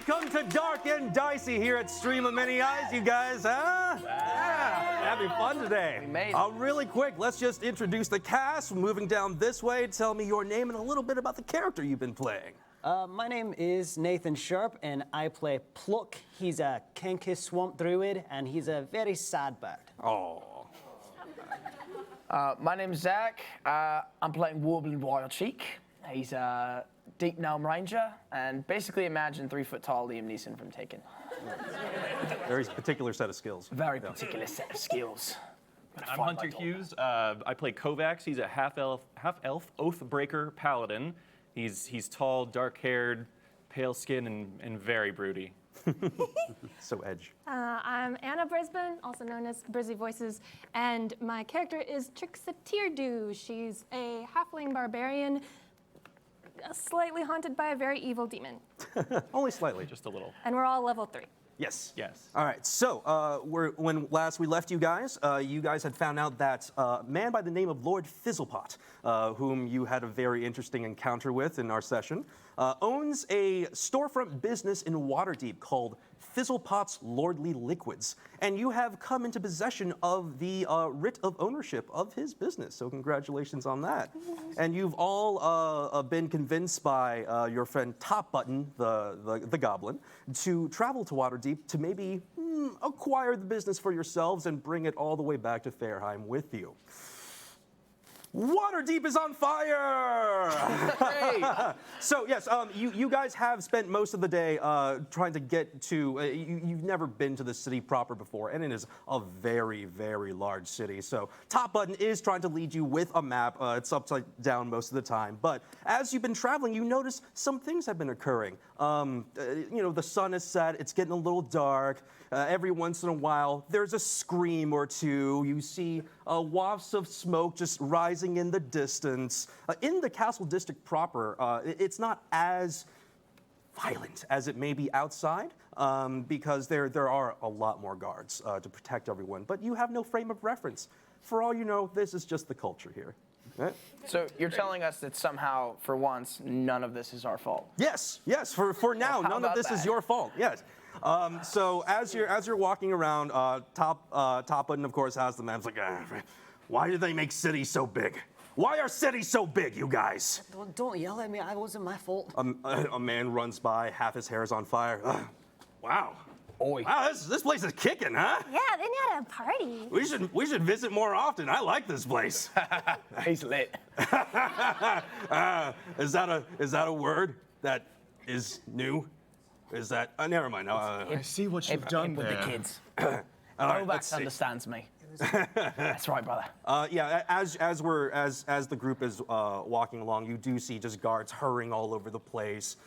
Welcome to Dark and Dicey here at Stream of Many Eyes, you guys, huh? Yeah, having fun today. Really quick, let's just introduce the cast. Moving down this way, tell me your name and a little bit about the character you've been playing. My name is Nathan Sharp, and I play Pluck. He's a kinky swamp druid, and he's a very sad bird. Oh. My name's Zach. I'm playing Warbling Wild Cheek. He's a deep gnome ranger, and basically imagine 3-foot-tall Liam Neeson from Taken. Very particular set of skills. Very particular set of skills. I'm Hunter Hughes. I play Kovacs. He's a half-elf Oathbreaker paladin. He's tall, dark-haired, pale skin, and very broody. So edge. I'm Anna Brisbin, also known as Brizzy Voices, and my character is Trix. She's a halfling barbarian, slightly haunted by a very evil demon. Only slightly. Just a little. And we're all level 3. Yes. Yes. All right. So when last we left you guys had found out that a man by the name of Lord Fizzlepot, whom you had a very interesting encounter with in our session, owns a storefront business in Waterdeep called Fizzlepot's Lordly Liquids, and you have come into possession of the writ of ownership of his business. So congratulations on that. And you've all been convinced by your friend Top Button, the goblin, to travel to Waterdeep to maybe acquire the business for yourselves and bring it all the way back to Fairheim with you. Waterdeep is on fire! So yes, you guys have spent most of the day trying to get to, you've never been to the city proper before, and it is a very, very large city. So Top Button is trying to lead you with a map. It's upside down most of the time. But as you've been traveling, you notice some things have been occurring. The sun is set, it's getting a little dark. Every once in a while, there's a scream or two. You see wafts of smoke just rising in the distance. In the castle district proper, it's not as violent as it may be outside, because there are a lot more guards to protect everyone. But you have no frame of reference. For all you know, this is just the culture here. Right? So you're telling us that somehow, for once, none of this is our fault? Yes. For now, none of this is your fault. Yes. So as you're walking around, Top Button, of course, has the map. It's like, why do they make cities so big? Why are cities so big, you guys? Don't yell at me. It wasn't my fault. A man runs by, half his hair is on fire. Wow. Oi. Wow, this place is kicking, huh? Yeah, they had a party. We should visit more often. I like this place. He's lit. Is that a word that is new? Is that? Never mind. I see what you've done with there. the kids. Let's Kovacs see. understands me. That's right, brother. As the group is walking along, you do see just guards hurrying all over the place,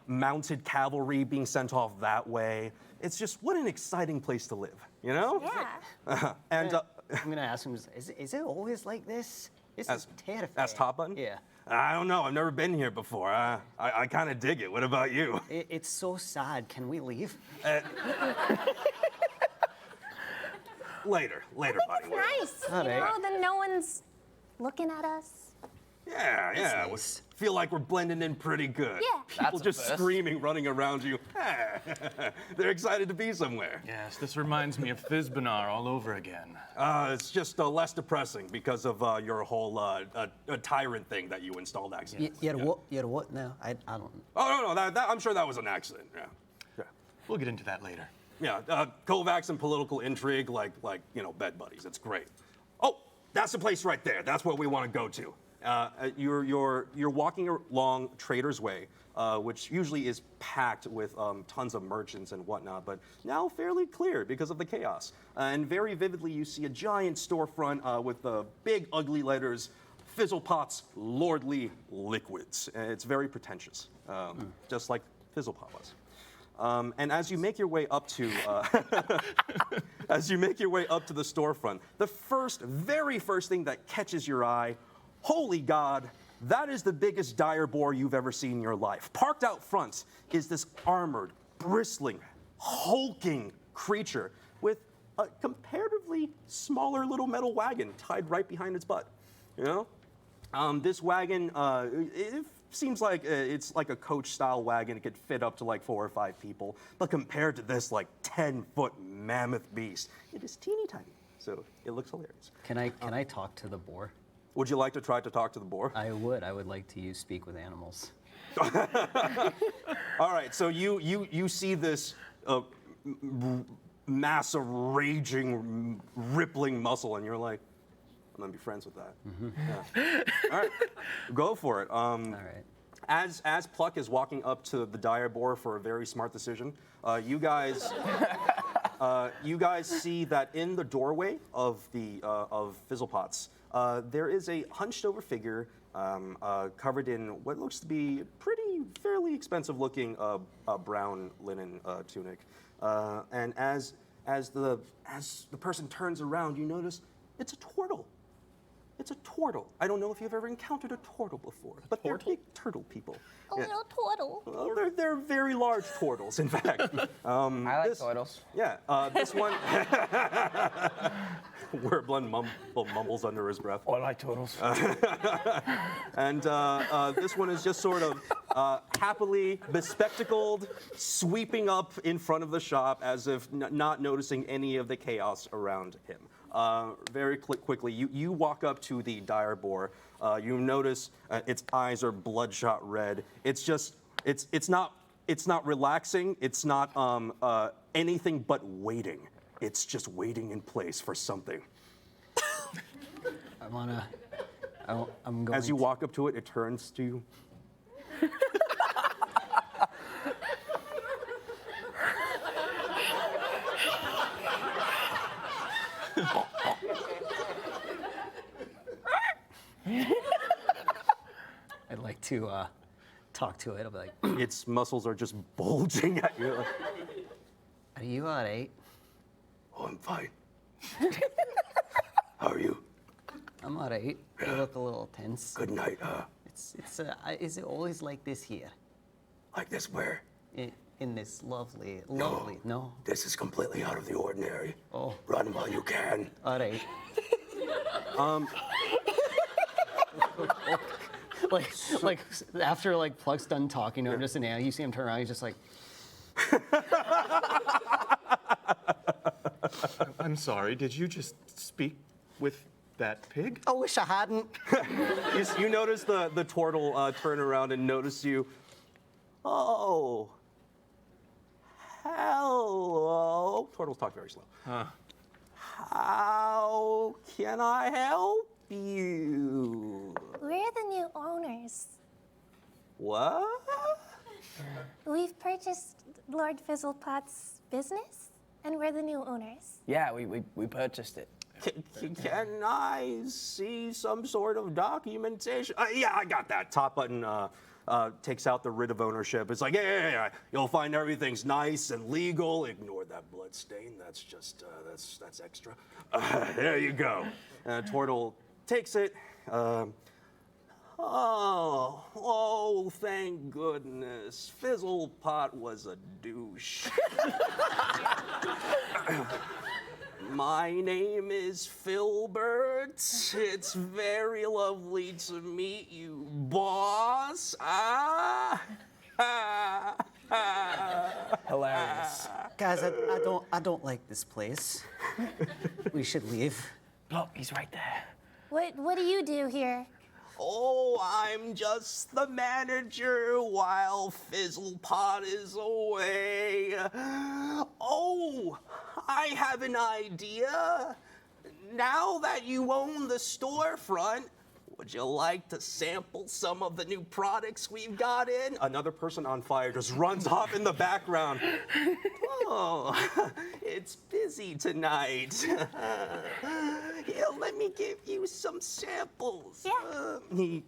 mounted cavalry being sent off that way. It's just, what an exciting place to live, you know? Yeah. And I'm gonna ask him, is it always like this? This is terrifying. as Top Button? Yeah. I don't know. I've never been here before. I kind of dig it. What about you? It's so sad. Can we leave? Later, buddy. Nice. All right. Then no one's looking at us. Yeah. nice. Feel like we're blending in pretty good. Yeah. People That's a just first. screaming, running around you. They're excited to be somewhere. Yes, this reminds me of Thizbanar all over again. It's just less depressing because of your whole a tyrant thing that you installed accidentally. You're what now? I don't. Oh no, I'm sure that was an accident. Yeah. We'll get into that later. Yeah, Kovacs and political intrigue, like bed buddies. It's great. Oh, that's the place right there. That's what we want to go to. You're walking along Trader's Way, which usually is packed with tons of merchants and whatnot, but now fairly clear because of the chaos. And very vividly, you see a giant storefront with the big ugly letters, Fizzlepot's Lordly Liquids. And it's very pretentious, just like Fizzlepot was. And as you make your way up to the storefront, the very first thing that catches your eye, holy God, that is the biggest dire boar you've ever seen in your life. Parked out front is this armored, bristling, hulking creature with a comparatively smaller little metal wagon tied right behind its butt. You know, this wagon, it seems like it's like a coach-style wagon. It could fit up to like 4 or 5 people. But compared to this like 10-foot mammoth beast, it is teeny tiny. So it looks hilarious. Can I talk to the boar? Would you like to try to talk to the boar? I would like to use speak with animals. All right, so you see this mass of raging, rippling muscle, and you're like, I'm gonna be friends with that. Yeah. All right, go for it. All right. As Pluck is walking up to the dire boar for a very smart decision, you guys see that in the doorway of the of Fizzlepots, there is a hunched over figure covered in what looks to be fairly expensive looking brown linen tunic. And as the person turns around, you notice it's a turtle. It's a turtle. I don't know if you've ever encountered a turtle before, but they're big turtle people. A little turtle. Well, they're very large turtles, in fact. I like turtles. Yeah, this one. Werblin mumbles under his breath. I like turtles. And this one is just sort of happily bespectacled, sweeping up in front of the shop as if not noticing any of the chaos around him. Very quickly, you walk up to the dire boar. You notice its eyes are bloodshot red. It's just, it's not relaxing. It's not anything but waiting. It's just waiting in place for something. I'm going. As you walk up to it, it turns to you. I'd like to talk to it. I'll be like, Its muscles are just bulging at you. are you all right? Oh, I'm fine. How are you? I'm all right. You look a little tense. Good night. Is it always like this here? Like this where? In this lovely, No. no? This is completely out of the ordinary. Oh. Run while you can. All right. like after like Pluck's done talking to him, just an animal, you see him turn around, he's just like, I'm sorry, did you just speak with that pig? I wish I hadn't. You notice the turtle turn around and notice you. Oh. Hello. Turtles talk very slow. How can I help you? We're the new owners. What? We've purchased Lord Fizzlepot's business, and we're the new owners. Yeah, we purchased it. Can I see some sort of documentation? Yeah, I got that. Top button takes out the writ of ownership. It's like, yeah. You'll find everything's nice and legal. Ignore that blood stain. That's just, that's extra. There you go. Turtle takes it. Oh, thank goodness. Fizzlepot was a douche. My name is Filbert. It's very lovely to meet you, boss. Hilarious. guys, I don't like this place. We should leave. Look, he's right there. What do you do here? Oh, I'm just the manager while Fizzlepot is away. Oh, I have an idea. Now that you own the storefront, would you like to sample some of the new products we've got in? Another person on fire just runs off in the background. Oh, it's busy tonight. Here, let me give you some samples. Yeah. He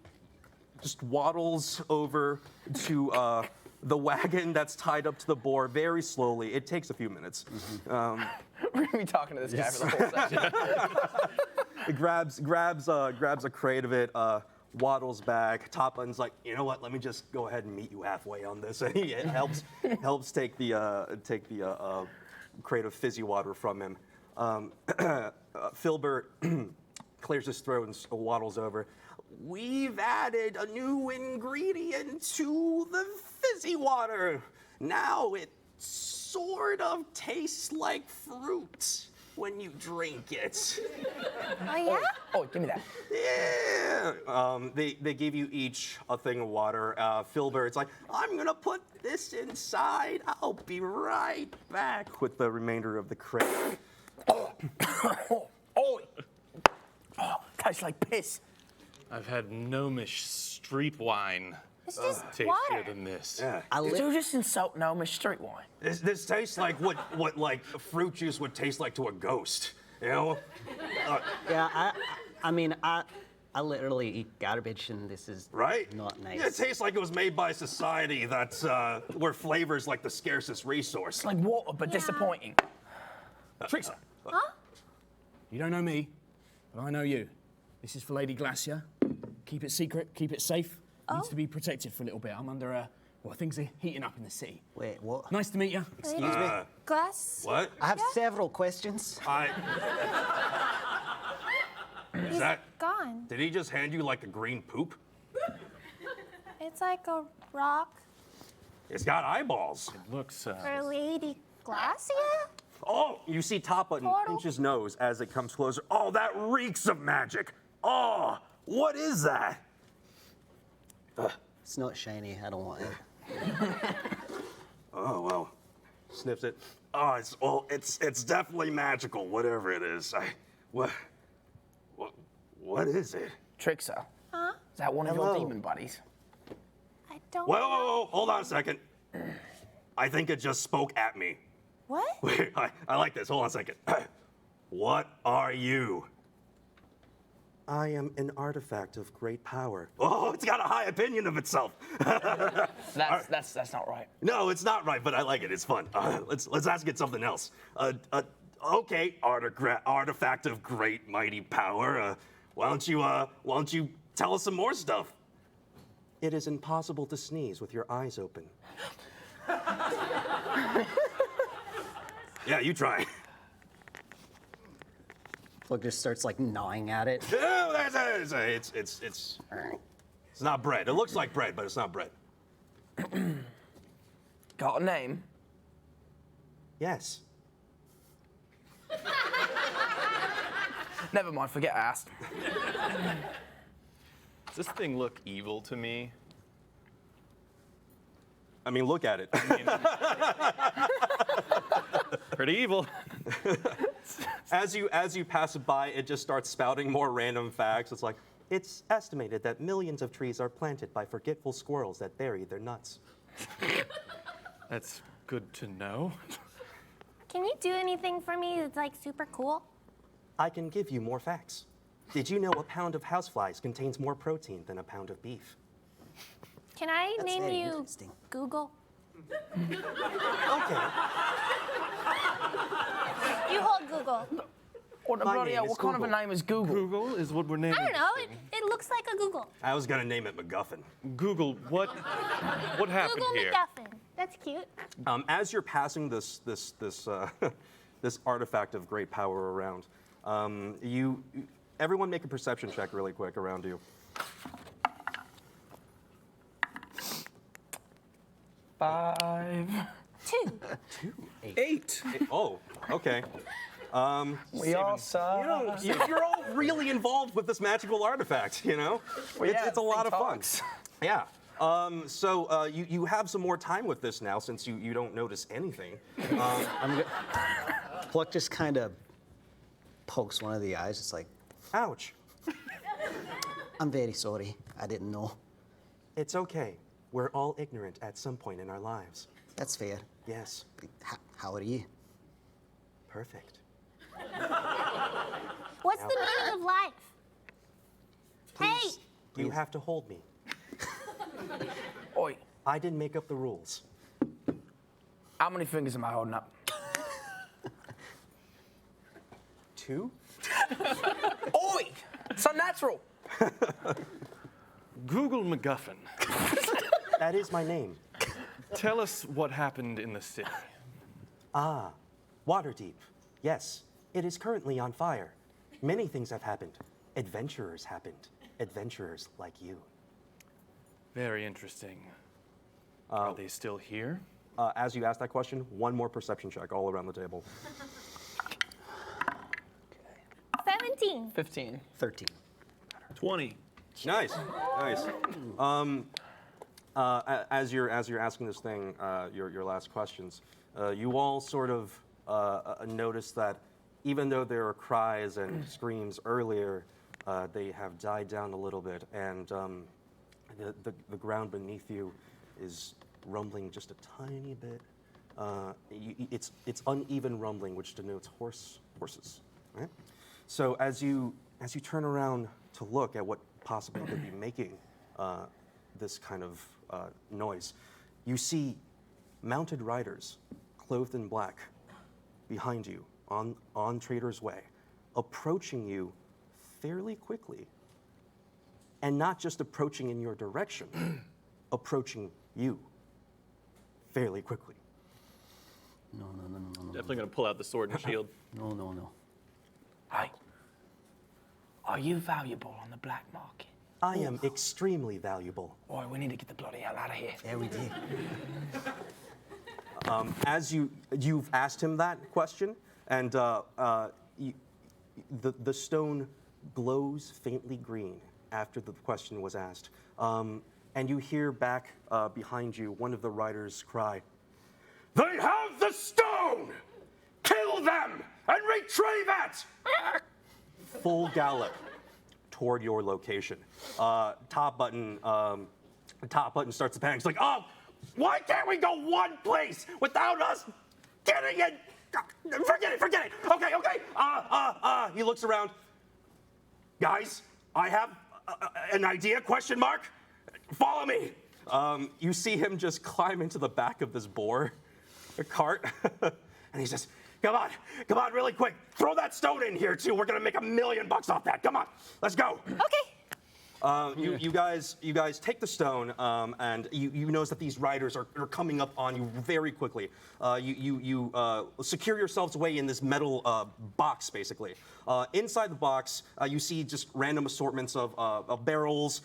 just waddles over to the wagon that's tied up to the boar very slowly. It takes a few minutes. We're gonna be talking to this guy for the whole session. It grabs a crate of it, waddles back. Top Button's like, you know what? Let me just go ahead and meet you halfway on this. And he helps take the crate of fizzy water from him. Filbert clears his throat and waddles over. we've added a new ingredient to the fizzy water. Now it sort of tastes like fruit when you drink it. Oh, yeah? Oh, give me that. Yeah. They give you each a thing of water. Filbert's like, I'm gonna put this inside. I'll be right back with the remainder of the crate. Oh, tastes like piss. I've had gnomish street wine. It's just Tastier water. than this. Yeah. Did you just insult Gnomish street wine? This tastes like what like fruit juice would taste like to a ghost. You know? Yeah, I mean, I literally eat garbage, and this is Right? not nice. Yeah, it tastes like it was made by a society that's where flavor's like the scarcest resource. It's like water, but disappointing. Trix, Huh? you don't know me, but I know you. This is for Lady Glacier. Keep it secret, keep it safe. Needs to be protected for a little bit. I'm under things are heating up in the city. Wait, what? Nice to meet you. Excuse me. Glass? What? I have several questions. Is that? Gone. Did he just hand you like a green poop? It's like a rock It's got eyeballs. Looks, for Lady Glacia? Oh, you see Top Button Portal. pinch his nose as it comes closer. Oh, that reeks of magic. Oh, what is that? It's not shiny. I don't want it. Oh, well, sniffs it. Oh, it's definitely magical, whatever it is. What is it? Trixer. Huh? Is that one of Hello. your demon buddies? I don't Whoa, know. whoa, whoa, hold on a second. I think it just spoke at me. What? Wait, I like this. Hold on a second. What are you? I am an artifact of great power. Oh, it's got a high opinion of itself. That's not right. No, it's not right, but I like it. It's fun. Let's ask it something else. Okay, artifact of great mighty power. Why don't you tell us some more stuff? It is impossible to sneeze with your eyes open. Yeah, you try. Plug just starts like gnawing at it. It's not bread. It looks like bread, but it's not bread. Got a name? Yes. Never mind, forget I asked. does this thing look evil to me? I mean, look at it. Pretty evil. As you pass it by, it just starts spouting more random facts. It's like, it's estimated that millions of trees are planted by forgetful squirrels that bury their nuts. That's good to know. Can you do anything for me that's like super cool? I can give you more facts. Did you know a pound of houseflies contains more protein than a pound of beef? Can I That's name very you interesting. Google? Okay. You hold Google. What the My bloody name hell? is What kind of a Google. name is Google? Google is what we're naming. I don't know. this It looks like a Google. I was gonna name it MacGuffin. thing. Google, what happened Google here? MacGuffin. That's cute. As you're passing this this artifact of great power around, everyone make a perception check really quick around you. 5. 2. 8. Oh, okay. We all saw. You're all really involved with this magical artifact, you know? It's a lot of fun. Yeah. So you have some more time with this now since you don't notice anything. Pluck just kind of pokes one of the eyes. It's like, Ouch. I'm very sorry. I didn't know. It's okay. We're all ignorant at some point in our lives. That's fair. Yes. How are you? Perfect. What's the meaning of life? Hey! You have to hold me. Oi, I didn't make up the rules. how many fingers am I holding up? 2? Oi! It's unnatural. Google MacGuffin. That is my name. Tell us what happened in the city. Waterdeep. Yes, it is currently on fire. Many things have happened. Adventurers happened. adventurers like you. Very interesting. Are they still here? As you ask that question, one more perception check all around the table. 17. 15. 13. 20. Nice, nice. As you're asking this thing, your last questions, you all sort of notice that even though there are cries and screams earlier, they have died down a little bit, and the ground beneath you is rumbling just a tiny bit. It's uneven rumbling, which denotes horses. Right? So as you turn around to look at what possibly could be making this kind of noise, you see mounted riders, clothed in black, behind you on Trader's Way, approaching you fairly quickly, and not just approaching in your direction, approaching you fairly quickly. No. Definitely gonna pull out the sword and shield. No. Hey, are you valuable on the black market? I am extremely valuable. Boy, we need to get the bloody hell out of here. Yeah, we did. As you've asked him that question, and the stone glows faintly green after the question was asked, and you hear back behind you one of the riders cry, "They have the stone! Kill them and retrieve it!" Full gallop toward your location. Top button starts to panic. It's like, oh, why can't we go one place without us getting it? Forget it. Okay. He looks around. Guys, I have an idea, question mark. Follow me. You see him just climb into the back of this boar cart, and he says, Come on, really quick. Throw that stone in here too. We're gonna make $1 million off that. Come on, let's go. Okay. You guys take the stone, and you notice that these riders are coming up on you very quickly. You secure yourselves away in this metal box, basically. Inside the box, you see just random assortments of barrels,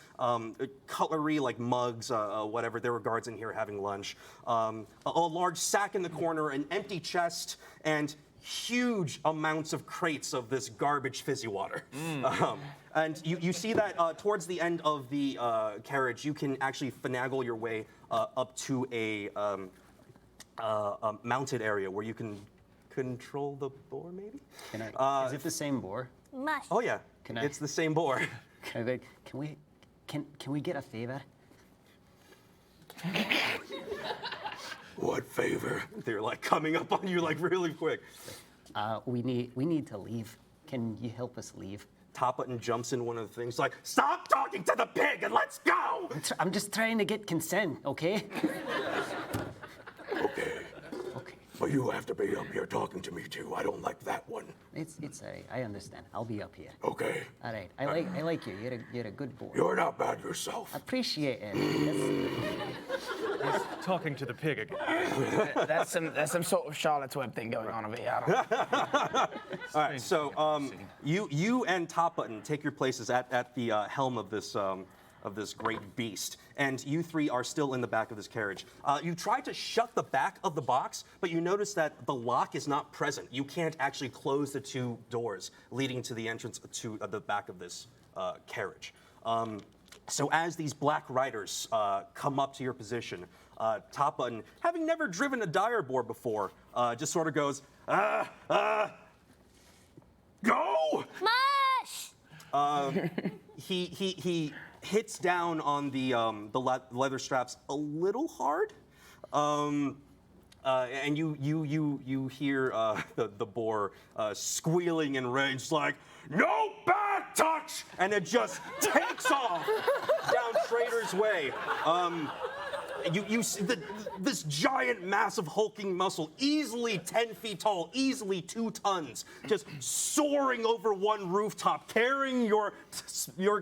cutlery like mugs, whatever. There were guards in here having lunch. A large sack in the corner, an empty chest, and huge amounts of crates of this garbage fizzy water. And you see that towards the end of the carriage, you can actually finagle your way up to a mounted area where you can control the boar, maybe? Is it the same boar? Mush. Oh yeah, Can I- it's the same boar. Can we get a favor? What favor? They're like coming up on you like really quick. We need to leave. Can you help us leave? Top Button jumps in one of the things like, stop talking to the pig and let's go! I'm just trying to get consent, okay? Okay, Okay. but you have to be up here talking to me too. I don't like that one. It's all right. I understand. I'll be up here. Okay. All right. I like you. You're a good boy. You're not bad yourself. Appreciate it. Talking to the pig again. That's some sort of Charlotte's Web thing going on over here. I don't know. All right, so you and Top Button take your places at the helm of this great beast, and you three are still in the back of this carriage. You try to shut the back of the box, but you notice that the lock is not present. You can't actually close the two doors leading to the entrance to the back of this carriage. So as these black riders come up to your position, Top Button, having never driven a dire boar before, just sort of goes, go! Mush! He hits down on the leather straps a little hard, and you hear the boar squealing in rage, like, no bad touch, and it just takes off down Trader's Way. You see this giant, massive, hulking muscle, easily 10 feet tall, easily 2 tons, just soaring over one rooftop, carrying your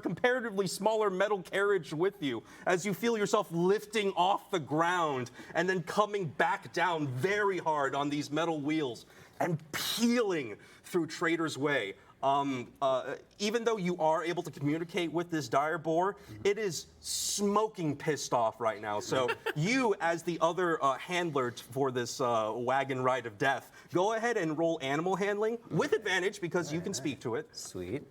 comparatively smaller metal carriage with you as you feel yourself lifting off the ground and then coming back down very hard on these metal wheels and peeling through Trader's Way. Even though you are able to communicate with this dire boar, it is smoking pissed off right now. So you, as the other handler for this wagon ride of death, go ahead and roll animal handling with advantage because you can speak to it. Sweet.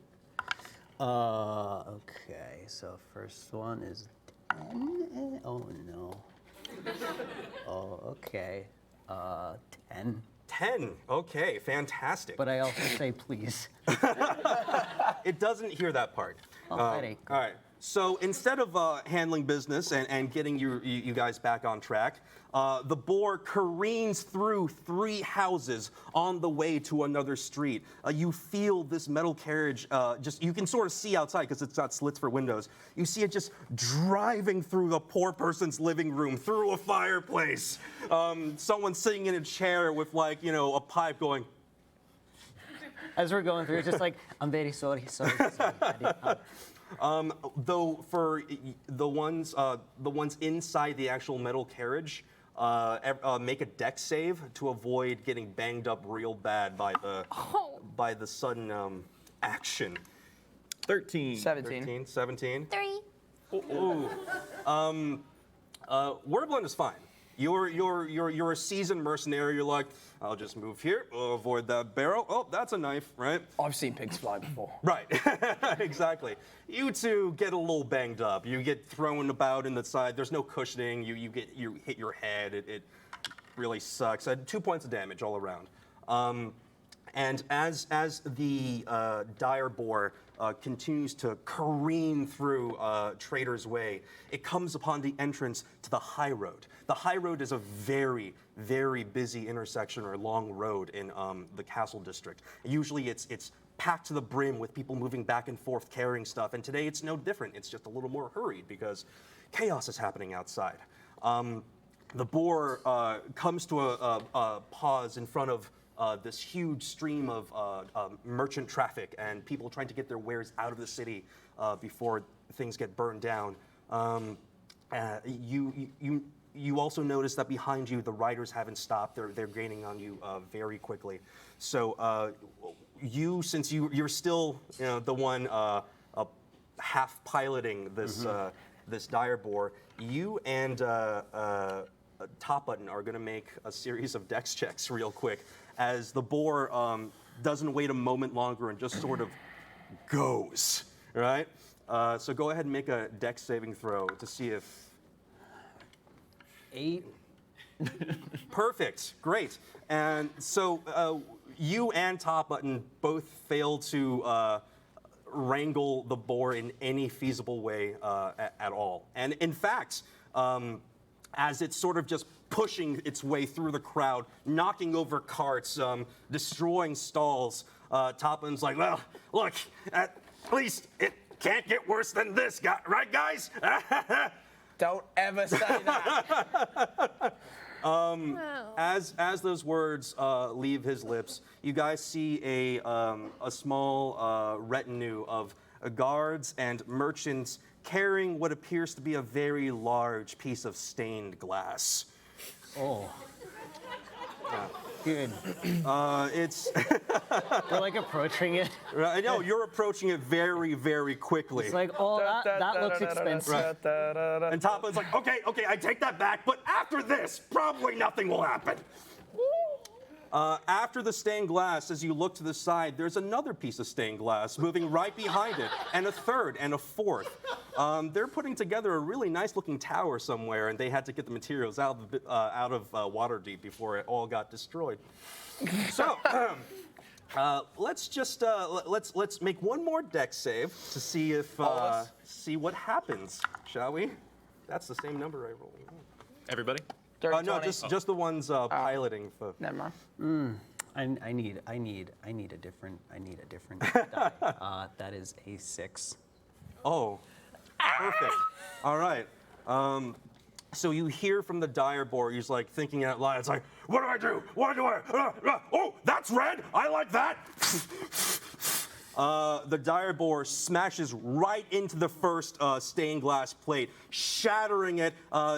Okay, so first one is 10. Oh no. Oh, okay. 10. 10. Okay, fantastic. But I also say please. It doesn't hear that part. Alrighty. All right. So instead of handling business and getting you guys back on track, the boar careens through 3 houses on the way to another street. You feel this metal carriage you can sort of see outside because it's got slits for windows. You see it just driving through the poor person's living room, through a fireplace. Someone sitting in a chair with a pipe going. As we're going through, it's just like, I'm very sorry. Though for the ones inside the actual metal carriage, make a dex save to avoid getting banged up real bad by the sudden action. 13. 17. 17. 3. Ooh. Wordblend is fine. You're a seasoned mercenary. You're like, I'll just move here, avoid that barrel. Oh, that's a knife, right? I've seen pigs fly before. Right, exactly. You two get a little banged up. You get thrown about in the side. There's no cushioning. You hit your head. It really sucks. 2 points of damage all around. And as the dire boar continues to careen through Trader's Way, it comes upon the entrance to the high road. The high road is a very, very busy intersection or long road in the Castle District. Usually it's packed to the brim with people moving back and forth carrying stuff, and today it's no different. It's just a little more hurried because chaos is happening outside. The boar comes to a pause in front of this huge stream of merchant traffic and people trying to get their wares out of the city before things get burned down. You also notice that behind you, the riders haven't stopped. They're gaining on you very quickly. So since you're still the one half piloting this this dire boar, you and Top Button are going to make a series of dex checks real quick as the boar doesn't wait a moment longer and just sort of goes, right? So go ahead and make a dex saving throw to see if... 8. Perfect, great. And so you and Top Button both fail to wrangle the boar in any feasible way at all. And in fact, as it's sort of just pushing its way through the crowd, knocking over carts, destroying stalls, Top Button's like, well, look, at least it can't get worse than this, right, guys? Don't ever say that. As those words leave his lips, you guys see a small retinue of guards and merchants carrying what appears to be a very large piece of stained glass. Oh. Good. It's We're like approaching it. I know you're approaching it very, very quickly. It's like, oh, that looks expensive. And Top Button's like, okay, I take that back, but after this, probably nothing will happen. After the stained glass, as you look to the side, there's another piece of stained glass moving right behind it, and a third, and a fourth. They're putting together a really nice-looking tower somewhere, and they had to get the materials out of Waterdeep before it all got destroyed. So, let's just let's make one more dex save to see if see what happens, shall we? That's the same number I rolled. Everybody? Dirty No, 20. just the ones piloting. Never mind. I need a different die. That is a 6. Oh, perfect. All right. So you hear from the dire boar. He's like thinking out loud. It's like, what do I do? What do I? Oh, that's red. I like that. The dire boar smashes right into the first stained glass plate, shattering it.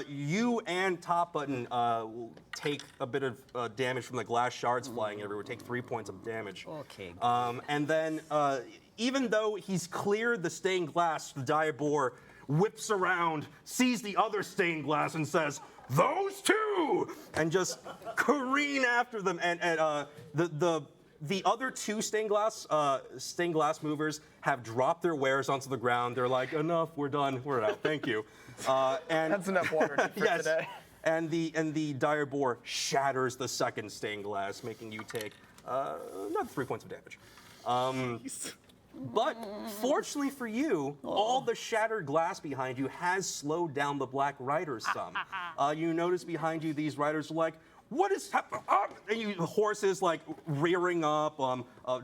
You and Top Button will take a bit of damage from the glass shards flying everywhere. Take 3 points of damage. Okay. And then, even though he's cleared the stained glass, the dire boar whips around, sees the other stained glass, and says, "Those two!" and just careen after them. And the other two stained glass movers have dropped their wares onto the ground. They're like, "Enough, we're done, we're out. Thank you." And That's enough water for yes, today. and the dire boar shatters the second stained glass, making you take another 3 points of damage. But fortunately for you, all the shattered glass behind you has slowed down the Black Riders some. You notice behind you, these riders are like, "What is happening?" And horses like rearing up,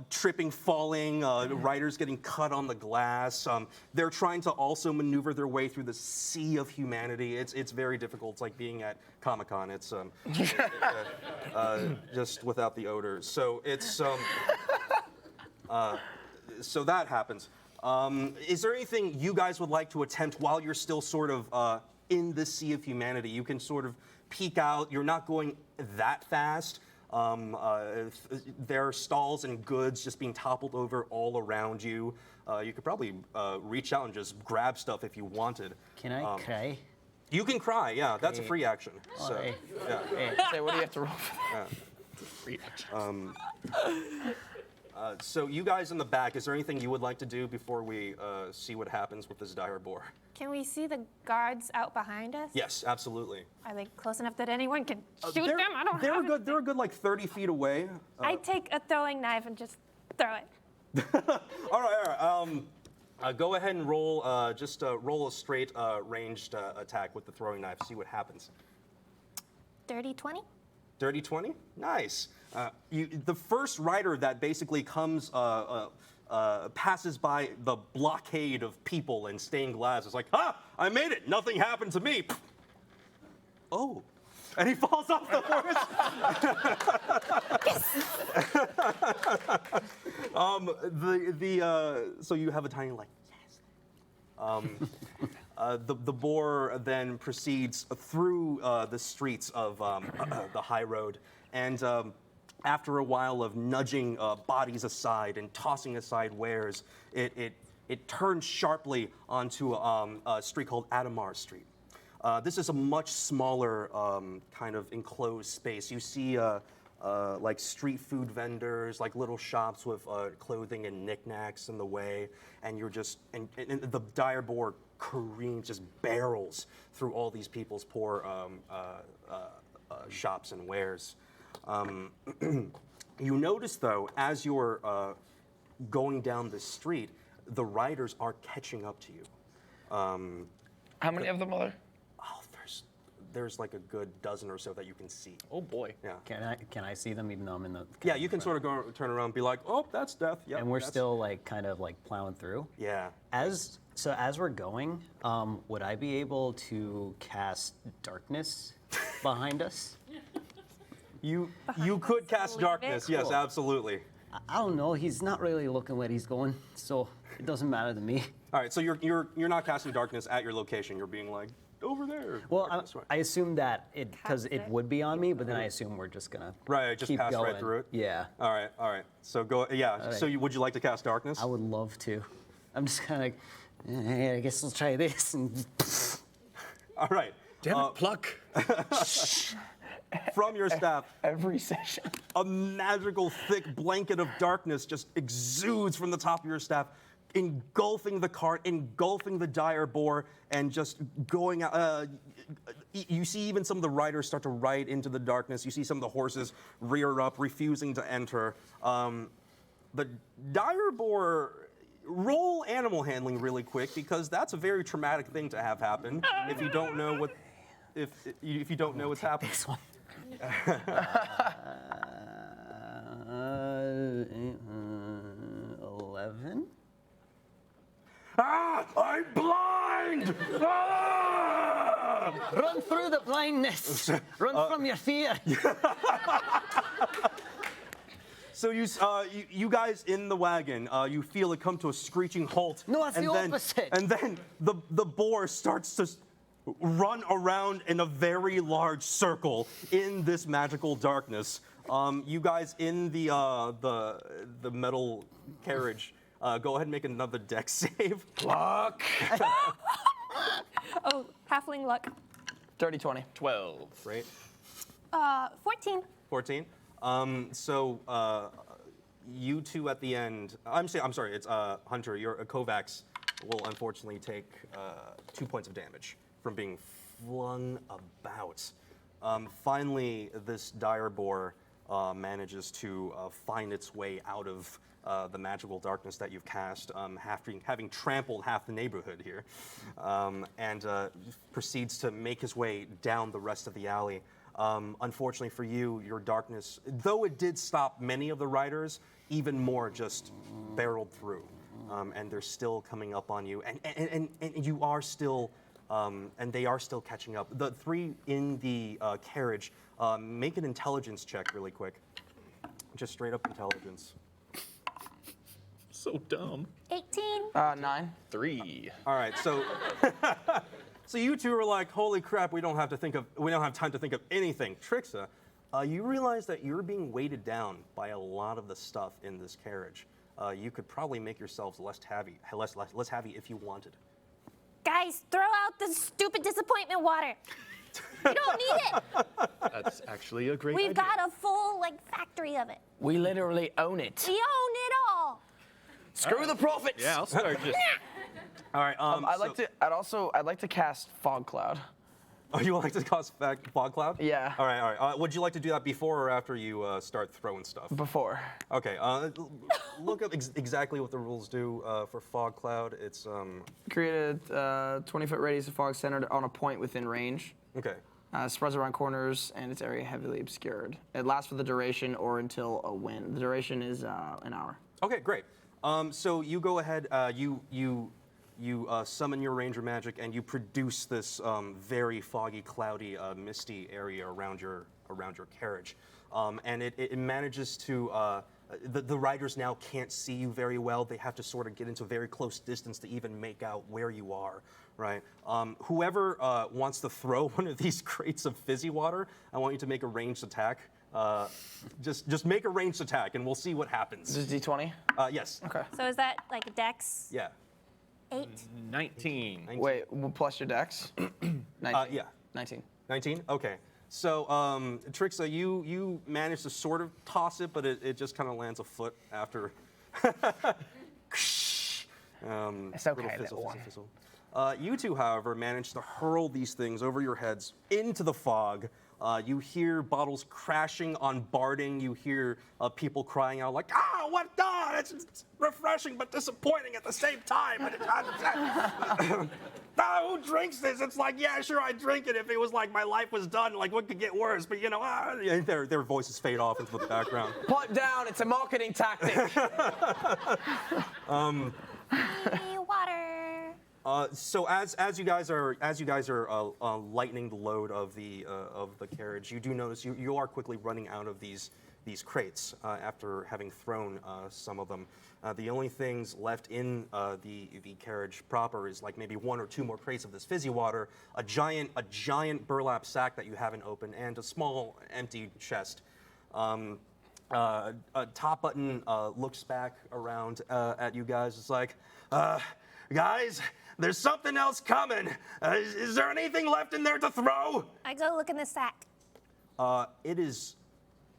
tripping, falling, riders getting cut on the glass. They're trying to also maneuver their way through the sea of humanity. It's very difficult. It's like being at Comic-Con. It's just without the odor. So it's so that happens. Is there anything you guys would like to attempt while you're still sort of in the sea of humanity? You can sort of peek out. You're not going that fast. There are stalls and goods just being toppled over all around you. You could probably reach out and just grab stuff if you wanted. Can I cry? You can cry, yeah. That's a free action. So, Alright. yeah. Say, what do you have to roll for that? Free action. So you guys in the back, is there anything you would like to do before we see what happens with this dire boar? Can we see the guards out behind us? Yes, absolutely. Are they close enough that anyone can shoot They're- them? I don't they're have good. They're a good like 30 feet away. I take a throwing knife and just throw it. All right. Go ahead and roll. Roll a straight ranged attack with the throwing knife. See what happens. 30-20? Dirty 20? Nice. The first rider that basically comes, passes by the blockade of people and stained glass is like, "Ha! I made it! Nothing happened to me!" Oh. And he falls off the horse. So you have a tiny like, yes. The boar then proceeds through the streets of the high road, and after a while of nudging bodies aside and tossing aside wares, it turns sharply onto a street called Adamar Street. This is a much smaller kind of enclosed space. You see like street food vendors, like little shops with clothing and knickknacks in the way, and you're just and the dire boar careens, just barrels through all these people's poor shops and wares. You notice though, as you're going down the street, the riders are catching up to you. How many of them are there? Oh, there's like a good dozen or so that you can see. Oh boy. Yeah. Can I see them even though I'm in the? Yeah, you can sort of go turn around and be like, "Oh, that's death." Yep, And we're that's- still like kind of like plowing through. Yeah. As we're going, would I be able to cast darkness behind us? You could cast darkness. Yes, Cool. absolutely. I don't know. He's not really looking where he's going, so it doesn't matter to me. All right, so you're not casting darkness at your location. You're being like over there. Well, darkness, right. I assume that because Cast it it. would be on me, but then I assume we're just gonna Right, just keep pass going. right through it. Yeah, All right. So go. Yeah. right. So would you like to cast darkness? I would love to. I'm just kind of like, I guess I'll try this and. All right. Damn it, pluck. From your staff, Every session. a magical thick blanket of darkness just exudes from the top of your staff, engulfing the cart, engulfing the dire boar, and just going out. You see even some of the riders start to ride into the darkness. You see some of the horses rear up, refusing to enter. The dire boar, roll animal handling really quick, because that's a very traumatic thing to have happen if you don't know what if you don't know what's happening. This one. 11. Ah! I'm blind! Ah! Run through the blindness. Run from your fear. So you guys in the wagon, you feel it come to a screeching halt. No, that's the opposite. And then the boar starts to run around in a very large circle in this magical darkness. You guys in the metal carriage, go ahead and make another dex save. Luck. Oh, halfling luck. Dirty 20. 12. Right? 14. 14. You two at the end. I'm sorry. It's Hunter. Your Kovacs will unfortunately take 2 points of damage from being flung about. Finally, this dire boar manages to find its way out of the magical darkness that you've cast, having trampled half the neighborhood here, and proceeds to make his way down the rest of the alley. Unfortunately for you, your darkness, though it did stop many of the riders, even more just barreled through, and they're still coming up on you, and you are still, and they are still catching up. The three in the carriage, make an intelligence check really quick, just straight up intelligence. So dumb. 18. 9. 3. All right, so so you two are like, holy crap, we don't have time to think of anything. Trixa, you realize that you're being weighted down by a lot of the stuff in this carriage. You could probably make yourselves less heavy if you wanted. Guys, throw out the stupid disappointment water. We don't need it. That's actually a great We've idea. got a full factory of it. We literally own it. We own it all. Screw the profits. Yeah, I'll start just. All right. I'd like to cast Fog Cloud. Oh, you would like to cast back fog cloud? Yeah. All right. Would you like to do that before or after you start throwing stuff? Before. Okay. Look up exactly what the rules do for fog cloud. It's Create a 20-foot radius of fog centered on a point within range. okay. Spreads around corners and its area heavily obscured. It lasts for the duration or until a wind. The duration is an hour. Okay, great. So you go ahead. You summon your ranger magic and you produce this very foggy, cloudy, misty area around your carriage, and it manages to. The riders now can't see you very well. They have to sort of get into a very close distance to even make out where you are, right? Whoever wants to throw one of these crates of fizzy water, I want you to make a ranged attack. Just make a ranged attack, and we'll see what happens. This is D20? Yes. Okay. So is that like a dex? Yeah. 8? 19. Wait, plus your dex? 19. Yeah. 19. 19? Okay. So, Trixa, you managed to sort of toss it, but it just kind of lands a foot after. It's okay, little one. Fizzle. You two, however, managed to hurl these things over your heads into the fog. You hear bottles crashing on barding. You hear people crying out like, "Ah, what the? It's refreshing but disappointing at the same time." Who drinks this? It's like, yeah, sure, I'd drink it if it was like my life was done. Like, what could get worse? But and their voices fade off into the background. Pipe down, it's a marketing tactic. Water. So as you guys are lightening the load of the carriage, you do notice you are quickly running out of these crates after having thrown some of them. The only things left in the carriage proper is like maybe 1 or 2 more crates of this fizzy water, a giant burlap sack that you haven't opened, and a small empty chest. Top Button looks back around at you guys. It's like, guys, there's something else coming. Is there anything left in there to throw? I go look in the sack. It is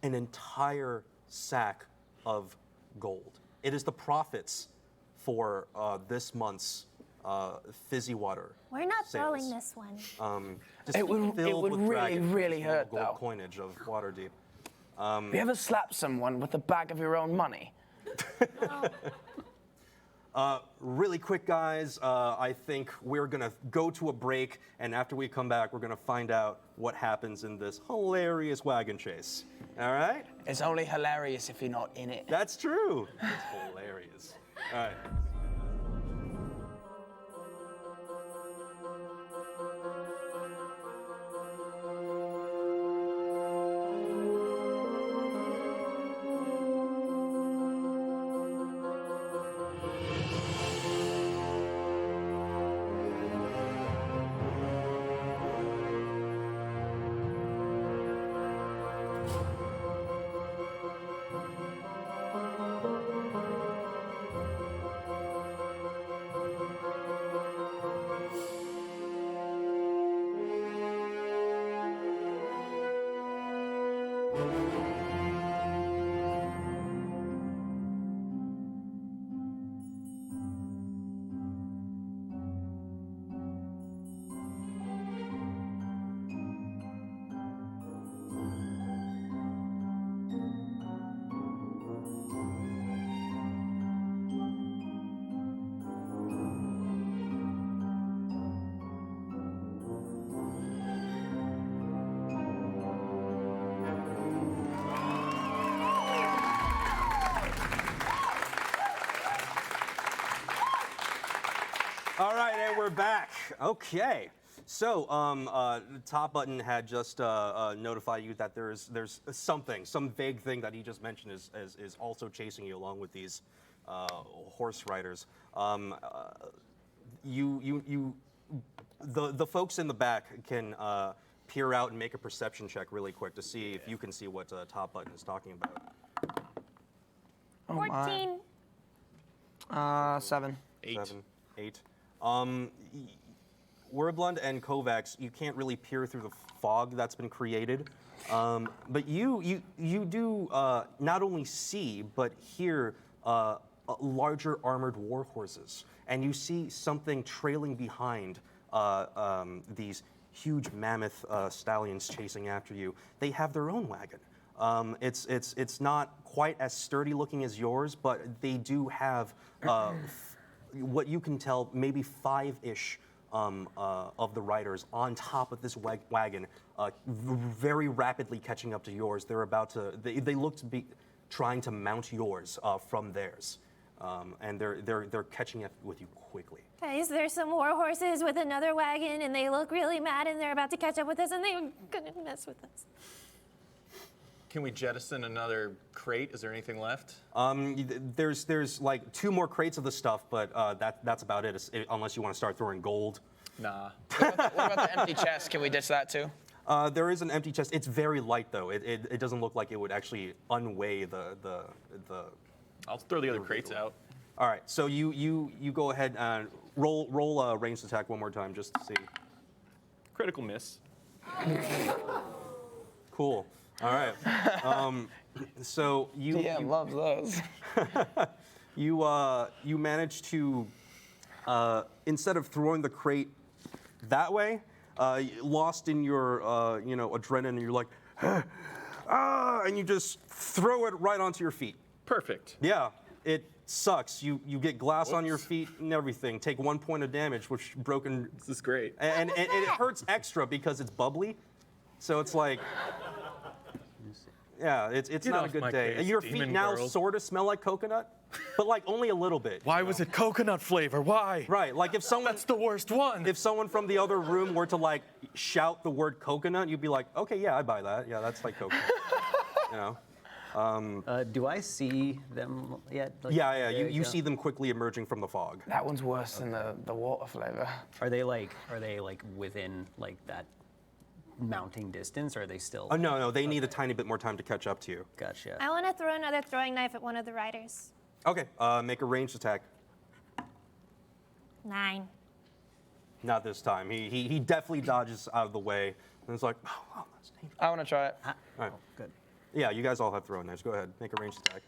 an entire sack of gold. It is the profits for this month's fizzy water. We're not sales. throwing this one. Just It would filled with really, dragons, really small hurt, gold though. coinage of Waterdeep. Have you ever slapped someone with a bag of your own money? Really quick, guys, I think we're going to go to a break, and after we come back, we're going to find out what happens in this hilarious wagon chase. All right? It's only hilarious if you're not in it. That's true. It's hilarious. All right. You're back. Okay. So, Top Button had just notified you that there's some vague thing that he just mentioned is also chasing you along with these horse riders. The folks in the back can peer out and make a perception check really quick to see if you can see what Top Button is talking about. 14. 7. 8. 8. Wordblund and Kovacs, you can't really peer through the fog that's been created, but you do not only see but hear larger armored war horses, and you see something trailing behind these huge mammoth stallions chasing after you. They have their own wagon. It's not quite as sturdy looking as yours, but they do have what you can tell, maybe 5-ish of the riders on top of this wagon, very rapidly catching up to yours. They're about to. They look to be trying to mount yours from theirs, and they're catching up with you quickly. Guys, there's some war horses with another wagon, and they look really mad, and they're about to catch up with us, and they're gonna mess with us. Can we jettison another crate? Is there anything left? There's like 2 more crates of the stuff, but that's about it. Unless you want to start throwing gold. Nah. What about the empty chest? Can we ditch that too? There is an empty chest. It's very light though. It doesn't look like it would actually unweigh the. I'll throw the other crates out. All right, so you go ahead and roll a ranged attack one more time just to see. Critical miss. Cool. All right. So you loves those. you manage to instead of throwing the crate that way, lost in your adrenaline, you're like, and you just throw it right onto your feet. Perfect. Yeah, it sucks. You get glass on your feet and everything. Take 1 point of damage, which broken. This is great. And it hurts extra because it's bubbly, so it's like. Yeah, it's Get not a off good my day. case, Your feet demon now girls. sort of smell like coconut, but like only a little bit. Why was it coconut flavor? Why? Right, like if someone That's the worst one. if someone from the other room were to like shout the word coconut, you'd be like, okay, yeah, I buy that. Yeah, that's like coconut. You know? Do I see them yet? Like, Yeah, there you go. see them quickly emerging from the fog. That one's worse than the water flavor. Are they like within like that mounting distance, or are they still? Oh no, they need a tiny bit more time to catch up to you. Gotcha. I want to throw another throwing knife at one of the riders. Okay, make a ranged attack. 9. Not this time. He definitely dodges out of the way, and it's like, oh, that's dangerous. I want to try it. All right. Good. Yeah, you guys all have throwing knives. Go ahead, make a ranged attack.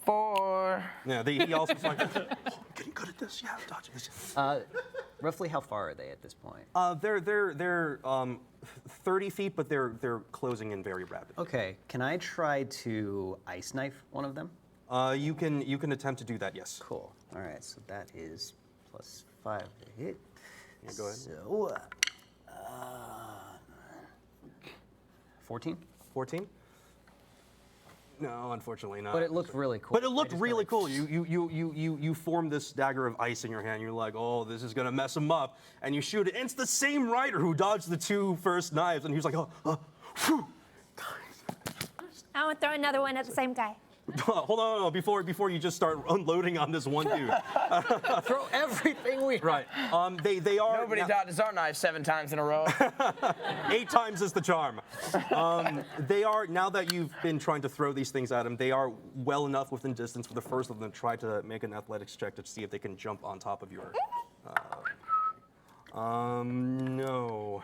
4. Yeah, he also is like, oh, I'm getting good at this. Yeah, I'm dodging this. Roughly how far are they at this point? They're 30 feet, but they're closing in very rapidly. Okay, can I try to ice knife one of them? You can attempt to do that. Yes. Cool. All right, so that is +5 to hit. Yeah, go ahead. So, 14. 14. No, unfortunately not. But it looked really cool. But it looked really cool. You form this dagger of ice in your hand. You're like, oh, this is gonna mess him up, and you shoot it. And it's the same rider who dodged the 2 first knives, and he was like, whew. I want to throw another one at the same guy. Hold on, before you just start unloading on this one dude. Throw everything we. Right. They are. Nobody dodges our knife 7 times in a row. 8 times is the charm. They are, now that you've been trying to throw these things at them, they are well enough within distance for the first of them to try to make an athletics check to see if they can jump on top of your. No.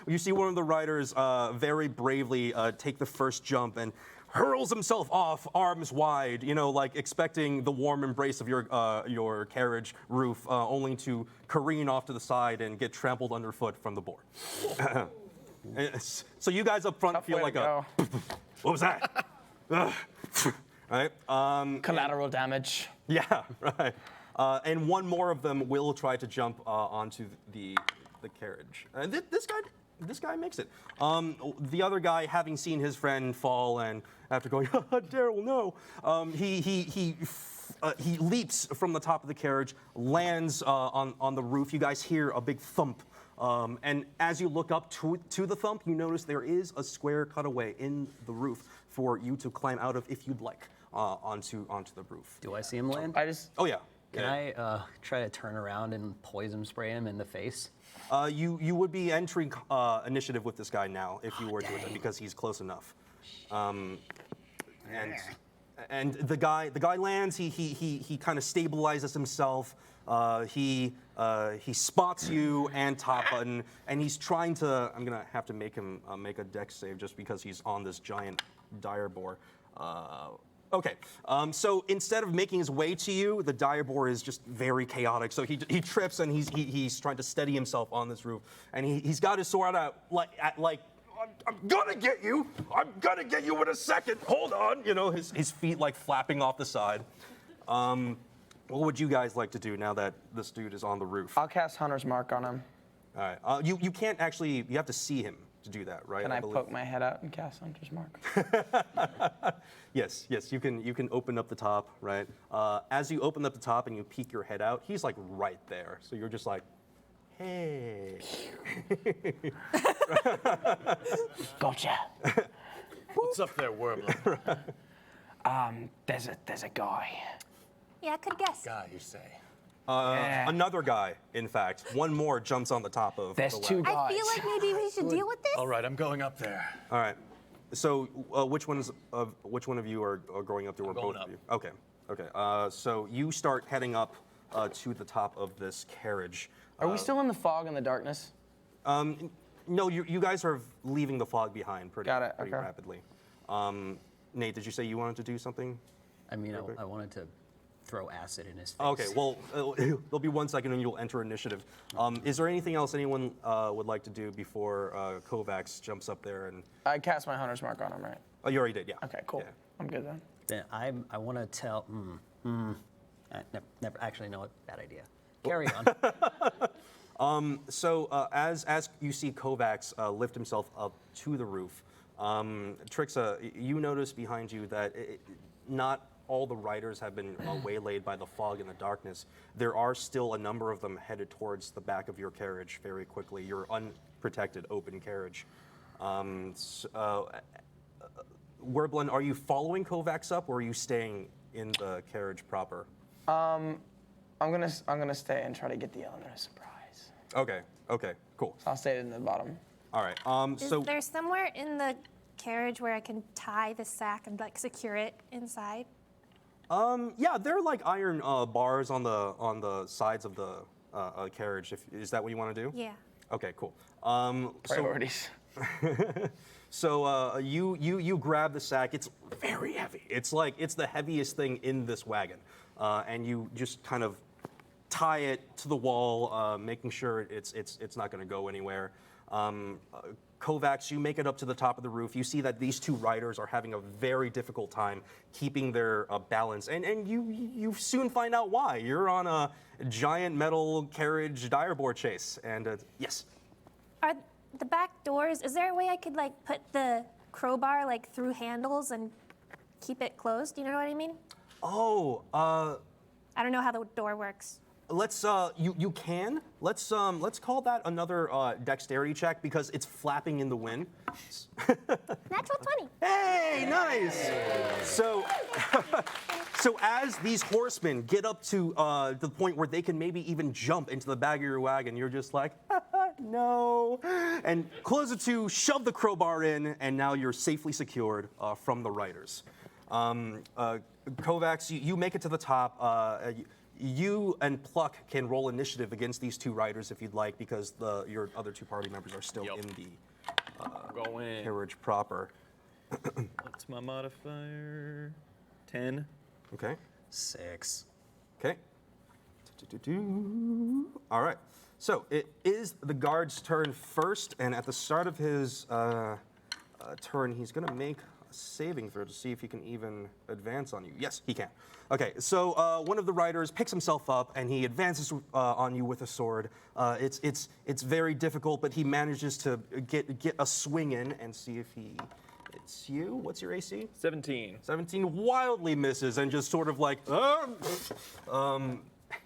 You see one of the riders very bravely take the first jump and hurls himself off, arms wide, like expecting the warm embrace of your carriage roof, only to careen off to the side and get trampled underfoot from the board. So you guys up front Tough feel way like to go. what was that? Right? Collateral damage. Yeah, right. And one more of them will try to jump onto the carriage. This guy this guy makes it. The other guy, having seen his friend fall and after going, Daryl, no, he leaps from the top of the carriage, lands on the roof. You guys hear a big thump. And as you look up to the thump, you notice there is a square cutaway in the roof for you to climb out of if you'd like onto the roof. Do I see him land? Oh, yeah. Can I try to turn around and poison spray him in the face? You would be entering initiative with this guy now if you were to attempt because he's close enough. And the guy lands. He kind of stabilizes himself. He spots you and Top Button, and he's trying to. I'm gonna have to make him make a dex save just because he's on this giant dire boar. Okay, so instead of making his way to you, the dire boar is just very chaotic. So he trips and he's trying to steady himself on this roof, and he's got his sword out like I'm gonna get you. I'm gonna get you in a second. Hold on. You know, his feet like flapping off the side. What would you guys like to do now that this dude is on the roof? I'll cast Hunter's Mark on him. All right. You can't actually. You have to see him to do that, right? Can I believe. poke my head out and cast Hunter's Mark? Yes. You can open up the top, right? As you open up the top and you peek your head out, he's like right there. So you're just like, hey. Gotcha. What's up there, Warbler? There's a guy. Yeah, I could guess. Guy, you say? Another guy, in fact. One more jumps on the top of There's the two ladder. guys. I feel like maybe we should deal with this. All right, I'm going up there. All right. So which one of you are going up to, or going both up. of you? Okay. So you start heading up to the top of this carriage. Are we still in the fog and the darkness? No, you guys are leaving the fog behind pretty Got it, pretty okay. rapidly. Nate, did you say you wanted to do something? I mean, I wanted to throw acid in his face. Okay, well, there'll be 1 second and you'll enter initiative. Is there anything else anyone would like to do before Kovacs jumps up there and... I cast my Hunter's Mark on him, right? Oh, you already did, yeah. Okay, cool. Yeah. I'm good then. Then I want to tell. Never actually know what. Bad idea. Carry on. So as you see Kovacs lift himself up to the roof, Trix, you notice behind you that not all the riders have been waylaid by the fog and the darkness. There are still a number of them headed towards the back of your carriage very quickly, your unprotected open carriage. Werblin, are you following Kovacs up, or are you staying in the carriage proper? I'm gonna stay and try to get the element of surprise. Okay, cool. So I'll stay in the bottom. All right. Is there somewhere in the carriage where I can tie the sack and like secure it inside? Yeah, there are like iron bars on the sides of the carriage. Is that what you want to do? Yeah. Okay, cool. Priorities. So you grab the sack. It's very heavy. It's the heaviest thing in this wagon, and you just kind of tie it to the wall, making sure it's not going to go anywhere. Kovacs, you make it up to the top of the roof. You see that these two riders are having a very difficult time keeping their balance, and you soon find out why. You're on a giant metal carriage direboard chase, and yes. Are the back doors, is there a way I could like put the crowbar like through handles and keep it closed? Do you know what I mean? Oh, I don't know how the door works. let's you can. Let's call that another dexterity check because it's flapping in the wind. Natural 20. Hey, nice. So, so as these horsemen get up to the point where they can maybe even jump into the back of your wagon, you're just like, no. And close it to, shove the crowbar in, and now you're safely secured from the riders. Kovacs, you make it to the top. You and Pluck can roll initiative against these two riders if you'd like, because your other two party members are still in the Go in. carriage proper. What's my modifier? 10. Okay. 6. Okay. All right. So it is the guard's turn first, and at the start of his turn, he's going to make saving throw to see if he can even advance on you. Yes, he can. Okay, so one of the riders picks himself up and he advances on you with a sword. It's very difficult, but he manages to get a swing in and see if he hits you. What's your AC? 17. 17 wildly misses and just sort of like,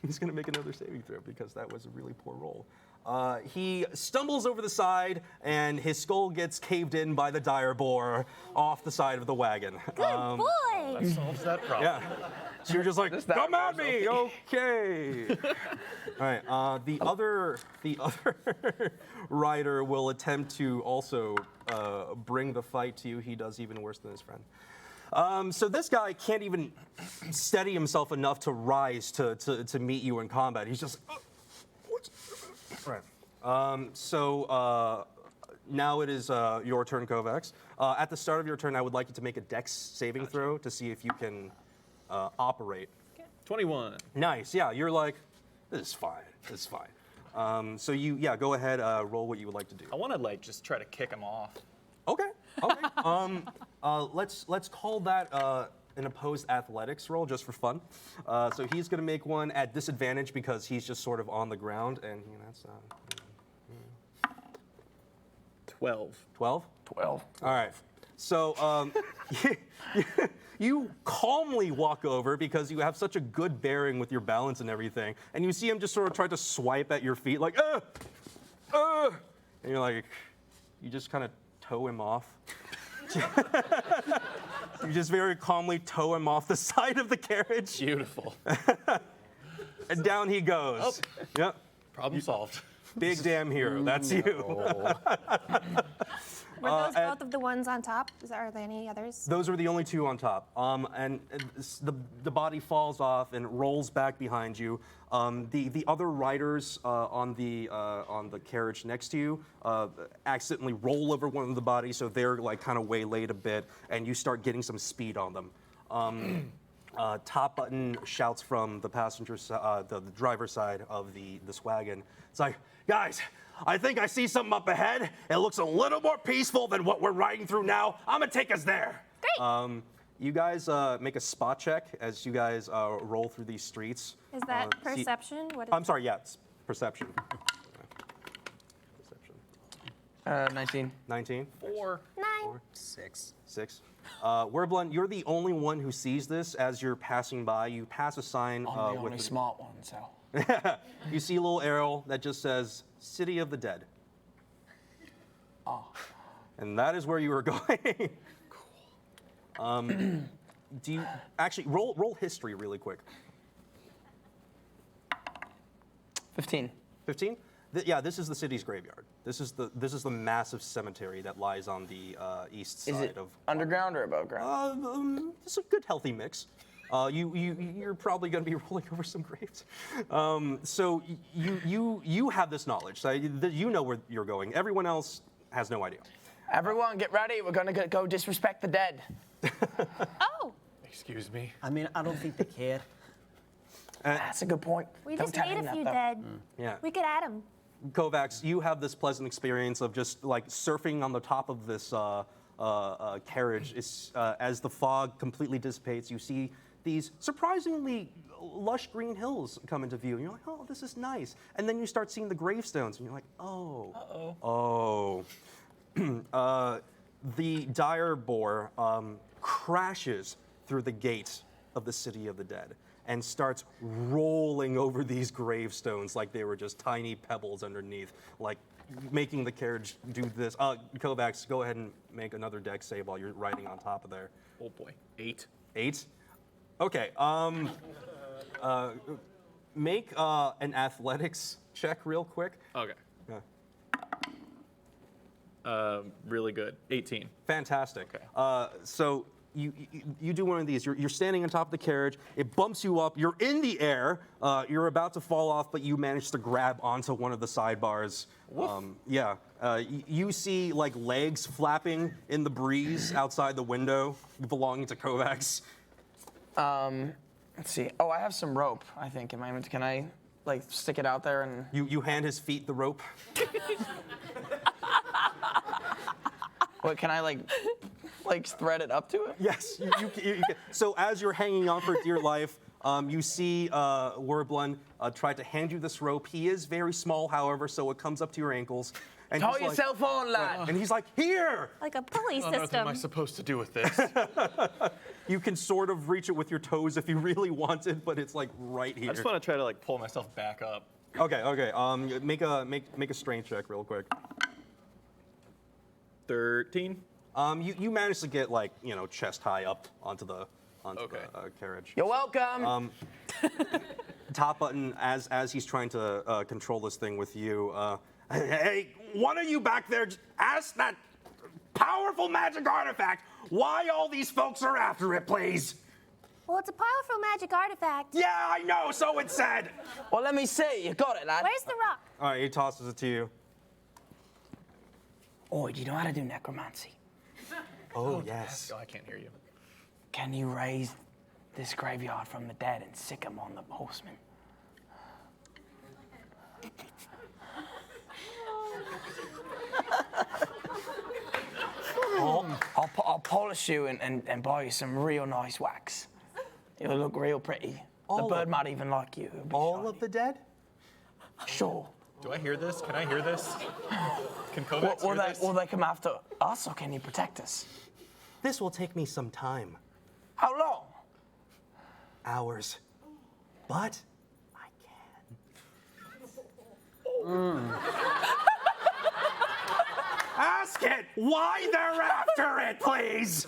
he's gonna make another saving throw because that was a really poor roll. He stumbles over the side and his skull gets caved in by the dire boar off the side of the wagon. Good boy. That solves that problem. Yeah. So you're just like, come at me, okay. All right. The other rider will attempt to also bring the fight to you. He does even worse than his friend. So this guy can't even steady himself enough to rise to meet you in combat. He's just, right. Now it is your turn, Kovacs. At the start of your turn, I would like you to make a Dex saving throw to see if you can operate. 21. Nice. Yeah, you're like, this is fine. This is fine. So go ahead. Roll what you would like to do. I want to like just try to kick him off. Okay. Okay. Let's call that an opposed athletics roll just for fun. So he's going to make one at disadvantage because he's just sort of on the ground, and that's 12. 12. 12. All right. So you calmly walk over because you have such a good bearing with your balance and everything, and you see him just sort of try to swipe at your feet like, and you're like, you just kind of tow him off. You just very calmly tow him off the side of the carriage. Beautiful. And down he goes. Oh. Yep. Problem solved. Big damn hero. That's you. Were those both of the ones on top? Are there any others? Those are the only two on top. And the body falls off and rolls back behind you. The other riders on the carriage next to you accidentally roll over one of the bodies, so they're like kind of waylaid a bit, and you start getting some speed on them. Top Button shouts from the passenger side, the driver's side of this wagon. It's like, guys, I think I see something up ahead. It looks a little more peaceful than what we're riding through now. I'm gonna take us there. Great. You guys make a spot check as you guys roll through these streets. Is that see- perception? What is I'm sorry, yeah, it's perception. Perception. 19. 19. 4. 9. 6. 6. Werblin, you're the only one who sees this as you're passing by. You pass a sign I'm the with only smart one, so. you see a little arrow that just says City of the Dead. Oh. And that is where you were going. Cool. Do you actually roll history really quick? 15. 15? Yeah, this is the city's graveyard. This is the massive cemetery that lies on the east Is side it of. underground or above ground? It's a good healthy mix. You're probably going to be rolling over some graves. So you have this knowledge. So you know where you're going. Everyone else has no idea. Everyone, get ready. We're gonna go disrespect the dead. Oh, Excuse me. I mean, I don't think they care. That's a good point. we Don't just tell made him a that, few though. dead. Yeah. We could add them. Kovacs, you have this pleasant experience of just like surfing on the top of this carriage. As the fog completely dissipates, you see these surprisingly lush green hills come into view. And you're like, oh, this is nice. And then you start seeing the gravestones, and you're like, oh. Uh-oh. Oh. The dire boar crashes through the gate of the City of the Dead and starts rolling over these gravestones like they were just tiny pebbles underneath, like making the carriage do this. Kovacs, go ahead and make another dex save while you're riding on top of there. Oh boy. 8. 8? Okay. Make an athletics check real quick. Okay. Yeah. Really good. 18. Fantastic. Okay. So you do one of these. You're standing on top of the carriage. It bumps you up. You're in the air. You're about to fall off, but you manage to grab onto one of the sidebars. Yeah. You see like legs flapping in the breeze outside the window, belonging to Kovacs. Let's see. Oh, I have some rope, I think. Can I like stick it out there and? You hand his feet the rope. What can I like like thread it up to it? Yes. You can. So as you're hanging on for dear life, you see Werblun try to hand you this rope. He is very small, however, so it comes up to your ankles. And Tie he's like- yourself on, lad. And he's like, here! Like a pulley What on earth system. am I supposed to do with this? You can sort of reach it with your toes if you really wanted, but it's like right here. I just want to try to like pull myself back up. Okay. Make a strength check real quick. 13. You managed to get like chest high up onto the Okay. carriage. You're welcome. Top button as he's trying to control this thing with you. Hey, one of you back there, just ask that powerful magic artifact why all these folks are after it, please. Well, it's a powerful magic artifact. Yeah, I know. So it said. Well, let me see. You got it, lad. Where's the rock? All right, he tosses it to you. Oi, do you know how to do necromancy? Oh yes. Oh, I can't hear you. Can you raise this graveyard from the dead and sick him on the horseman? I'll polish you and buy you some real nice wax. It'll look real pretty. The bird might even like you. It'll be All shiny. of the dead? Sure. Do I hear this? Can I hear this? Can Kovacs hear this? Will they come after us or can you protect us? This will take me some time, How long? hours, but I can. Ask it why they're after it, please.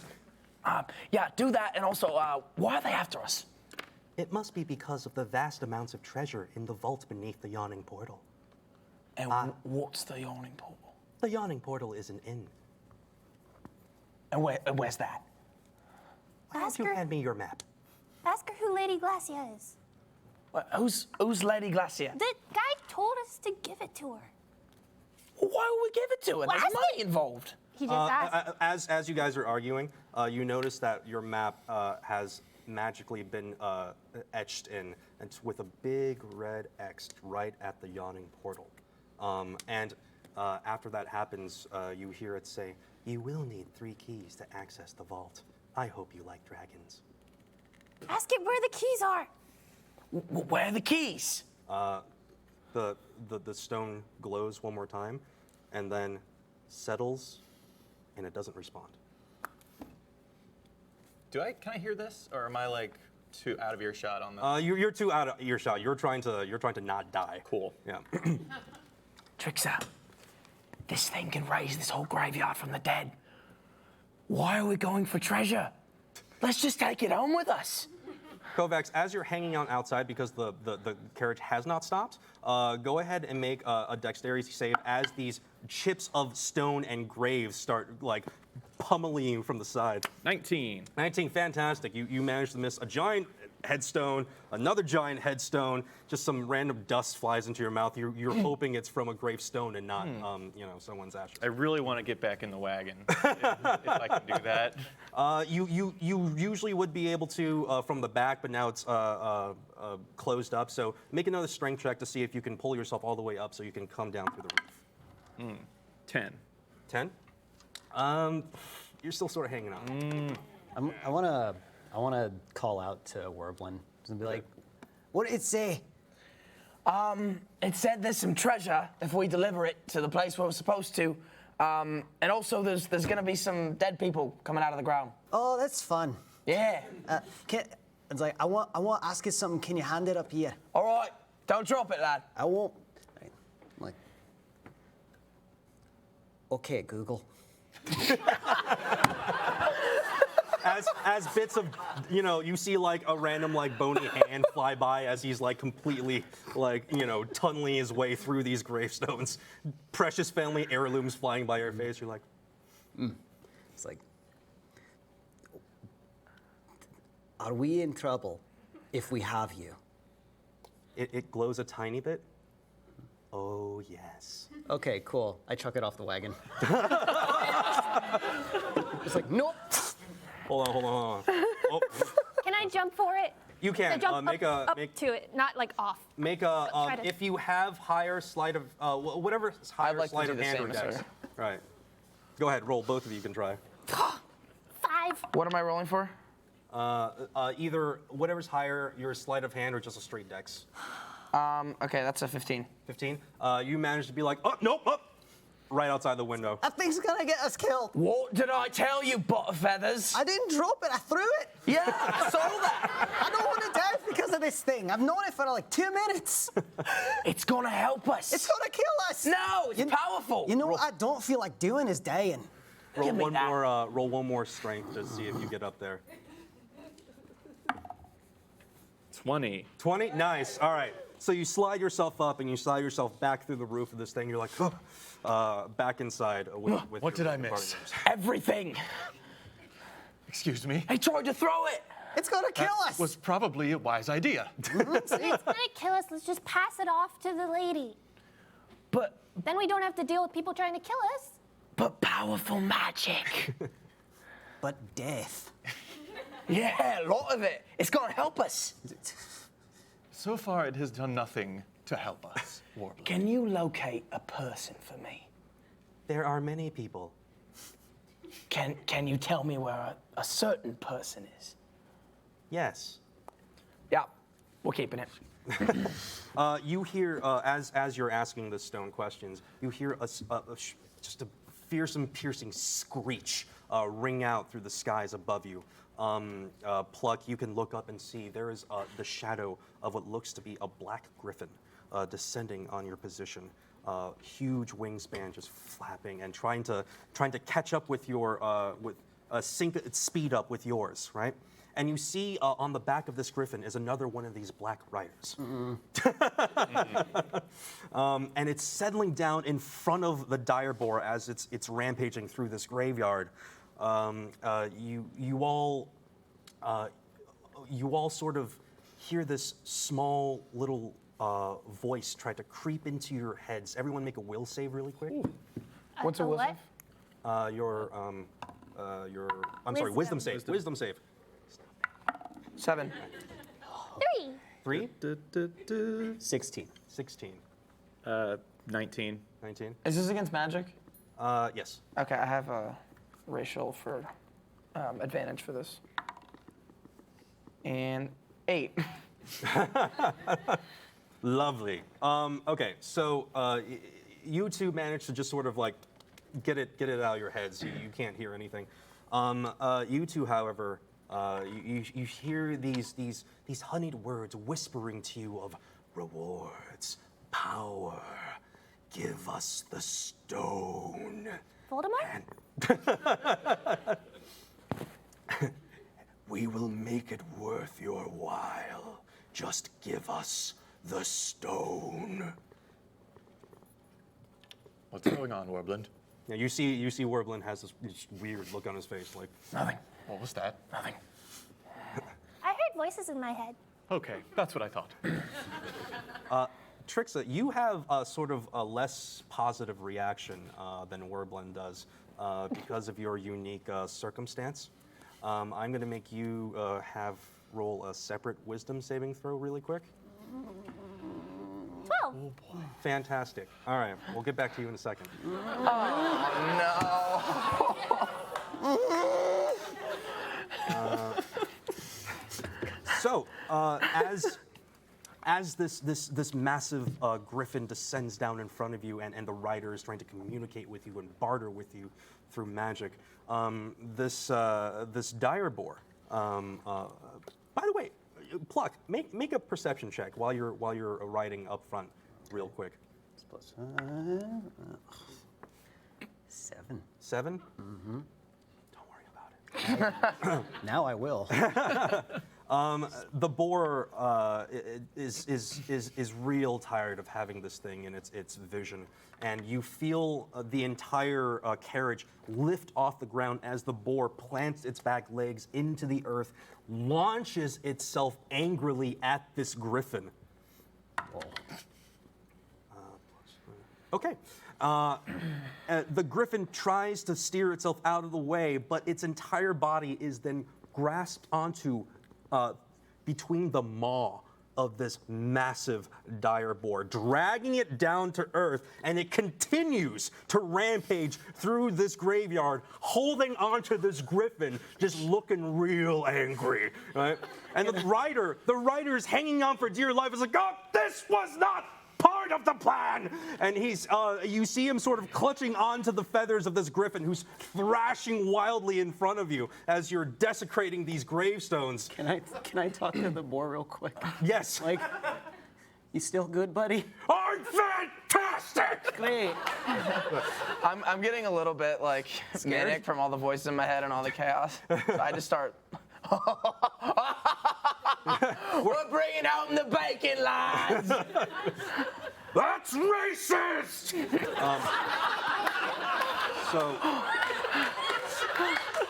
Yeah, do that. And also, why are they after us? It must be because of the vast amounts of treasure in the vault beneath the yawning portal. And what's the yawning portal? The yawning portal is an inn. And where's that? Why don't you hand me your map? Ask her who Lady Glacia is. Who's Lady Glacia? The guy told us to give it to her. Why would we give it to her? Well, There's ask money involved. He just asked. As you guys are arguing, you notice that your map has magically been etched in, and it's with a big red X right at the yawning portal. And after that happens, you hear it say, "You will need 3 keys to access the vault. I hope you like dragons." Ask it where the keys are. Where are the keys? The stone glows one more time, and then settles, and it doesn't respond. Can I hear this, or am I like too out of earshot on this? You're too out of earshot. You're trying to not die. Cool. Yeah. Trix out. This thing can raise this whole graveyard from the dead. Why are we going for treasure? Let's just take it home with us. Kovacs, as you're hanging out outside because the carriage has not stopped, go ahead and make a dexterity save as these chips of stone and graves start like pummeling you from the side. 19. 19, fantastic. You managed to miss a giant headstone, another giant headstone, just some random dust flies into your mouth. You're hoping it's from a gravestone and not, someone's ashes. I really want to get back in the wagon if I can do that. You usually would be able to from the back, but now it's closed up. So make another strength check to see if you can pull yourself all the way up so you can come down through the roof. 10. 10? You're still sort of hanging on. I wanna call out to Werblin and be like, what did it say? It said there's some treasure if we deliver it to the place where we're supposed to. And also there's going to be some dead people coming out of the ground. Oh, that's fun. Yeah. It's like I want to ask you something. Can you hand it up here? All right. Don't drop it, lad. I won't. I'm like, okay, Google. As bits of, you see like a random like bony hand fly by as he's like completely like, tunneling his way through these gravestones. Precious family heirlooms flying by your face. You're like, It's like, are we in trouble if we have you? it glows a tiny bit. Oh, yes. Okay, cool. I chuck it off the wagon. It's like, nope. Hold on. Oh, Can I jump for it? you can Jump up make to it, not like off. a Try to- if you have higher sleight of whatever higher like to sleight do of the hand same or as dex. her. Right. Go ahead, roll. Both of you can try. 5. What am I rolling for? Either whatever's higher, your sleight of hand, or just a straight dex. Okay, that's a 15. 15. You manage to be like, oh, nope, up. Right outside the window. That thing's gonna get us killed. What did I tell you, Butterfeathers? I didn't drop it, I threw it. Yeah, I saw that. I don't want to die because of this thing. I've known it for like 2 minutes. It's gonna help us. It's gonna kill us. No, it's powerful. You know what I don't feel like doing is dying. Roll Give me one that. more. Roll one more strength to see if you get up there. 20. 20. Nice. All right. So you slide yourself up and you slide yourself back through the roof of this thing. You're like, back inside with What your did I party miss? members. Everything. Excuse me? He tried to throw it. It's gonna kill us. Was probably a wise idea. It's gonna kill us. Let's just pass it off to the lady. But Then we don't have to deal with people trying to kill us. powerful magic. But death. Yeah, a lot of it. It's gonna help us. So far, it has done nothing to help us, Warbler. Can you locate a person for me? There are many people. Can you tell me where a certain person is? Yes. Yeah, we're keeping it. You hear as you're asking the stone questions, you hear just a fearsome, piercing screech ring out through the skies above you. Pluck, you can look up and see there is the shadow of what looks to be a black griffin descending on your position. Huge wingspan just flapping and trying to catch up with your sync its speed up with yours, right? And you see on the back of this griffin is another one of these black riders. And it's settling down in front of the dire boar as it's rampaging through this graveyard. You all sort of hear this small little voice try to creep into your heads. Everyone make a will save really quick. What's a will what? save? Wisdom save. Wisdom save. 7. 3. 3? 16. 16. 19. 19. Is this against magic? Yes. Okay, I have a racial for advantage for this. And 8. Lovely. Okay, so you two managed to just sort of like get it out of your heads. You can't hear anything. You two, however, you hear these honeyed words whispering to you of rewards, power. Give us the stone. Voldemort? We will make it worth your while. Just give us the stone. What's going on, Warbland? Yeah, you see Warblin has this weird look on his face, like Nothing. What was that? Nothing. I heard voices in my head. Okay, that's what I thought. Trixa, you have sort of a less positive reaction than Warblin does because of your unique circumstance. I'm going to make you roll a separate wisdom saving throw really quick. 12. Fantastic. All right, we'll get back to you in a second. So, as this massive griffin descends down in front of you, and the rider is trying to communicate with you and barter with you through magic, this dire boar. By the way, Pluck, make a perception check while you're riding up front, real quick. Plus 7. 7? Mm-hmm. Don't worry about it. Now I will. The boar is real tired of having this thing in its vision, and you feel the entire carriage lift off the ground as the boar plants its back legs into the earth, launches itself angrily at this griffin. Okay. The griffin tries to steer itself out of the way, but its entire body is then grasped onto between the maw of this massive dire boar, dragging it down to earth, and it continues to rampage through this graveyard, holding onto this griffin, just looking real angry, right? And the rider's hanging on for dear life. Is like, oh, this was not part of the plan. And you see him sort of clutching onto the feathers of this griffin, who's thrashing wildly in front of you as you're desecrating these gravestones. Can I talk to the boar real quick? Yes. Like, you still good, buddy? I'm fantastic! Great. I'm getting a little bit like manic from all the voices in my head and all the chaos. So I just start. We're bringing out the bacon, lads. That's racist!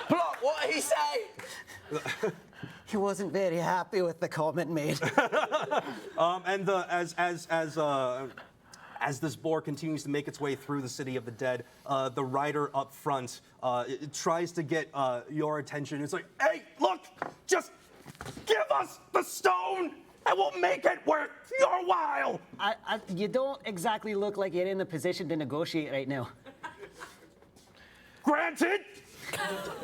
Plot, what did he say? He wasn't very happy with the comment made. As this boar continues to make its way through the city of the dead, the rider up front it tries to get your attention. It's like, hey, look, just give us the stone and we'll make it worth your while. You don't exactly look like you're in the position to negotiate right now. Granted,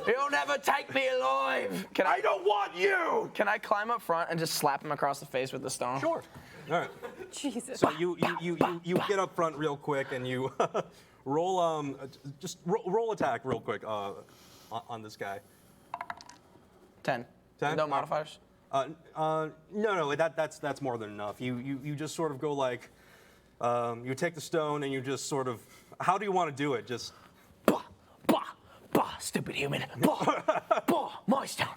You'll never take me alive. I don't want you. Can I climb up front and just slap him across the face with the stone? Sure. All right. Jesus. So you get up front real quick and you roll roll attack real quick on this guy. 10. 10? No modifiers. No, that's more than enough. You just sort of go like, you take the stone and you just sort of, how do you want to do it? Just. Bah, bah, bah, stupid human. Bah, bah, my stone.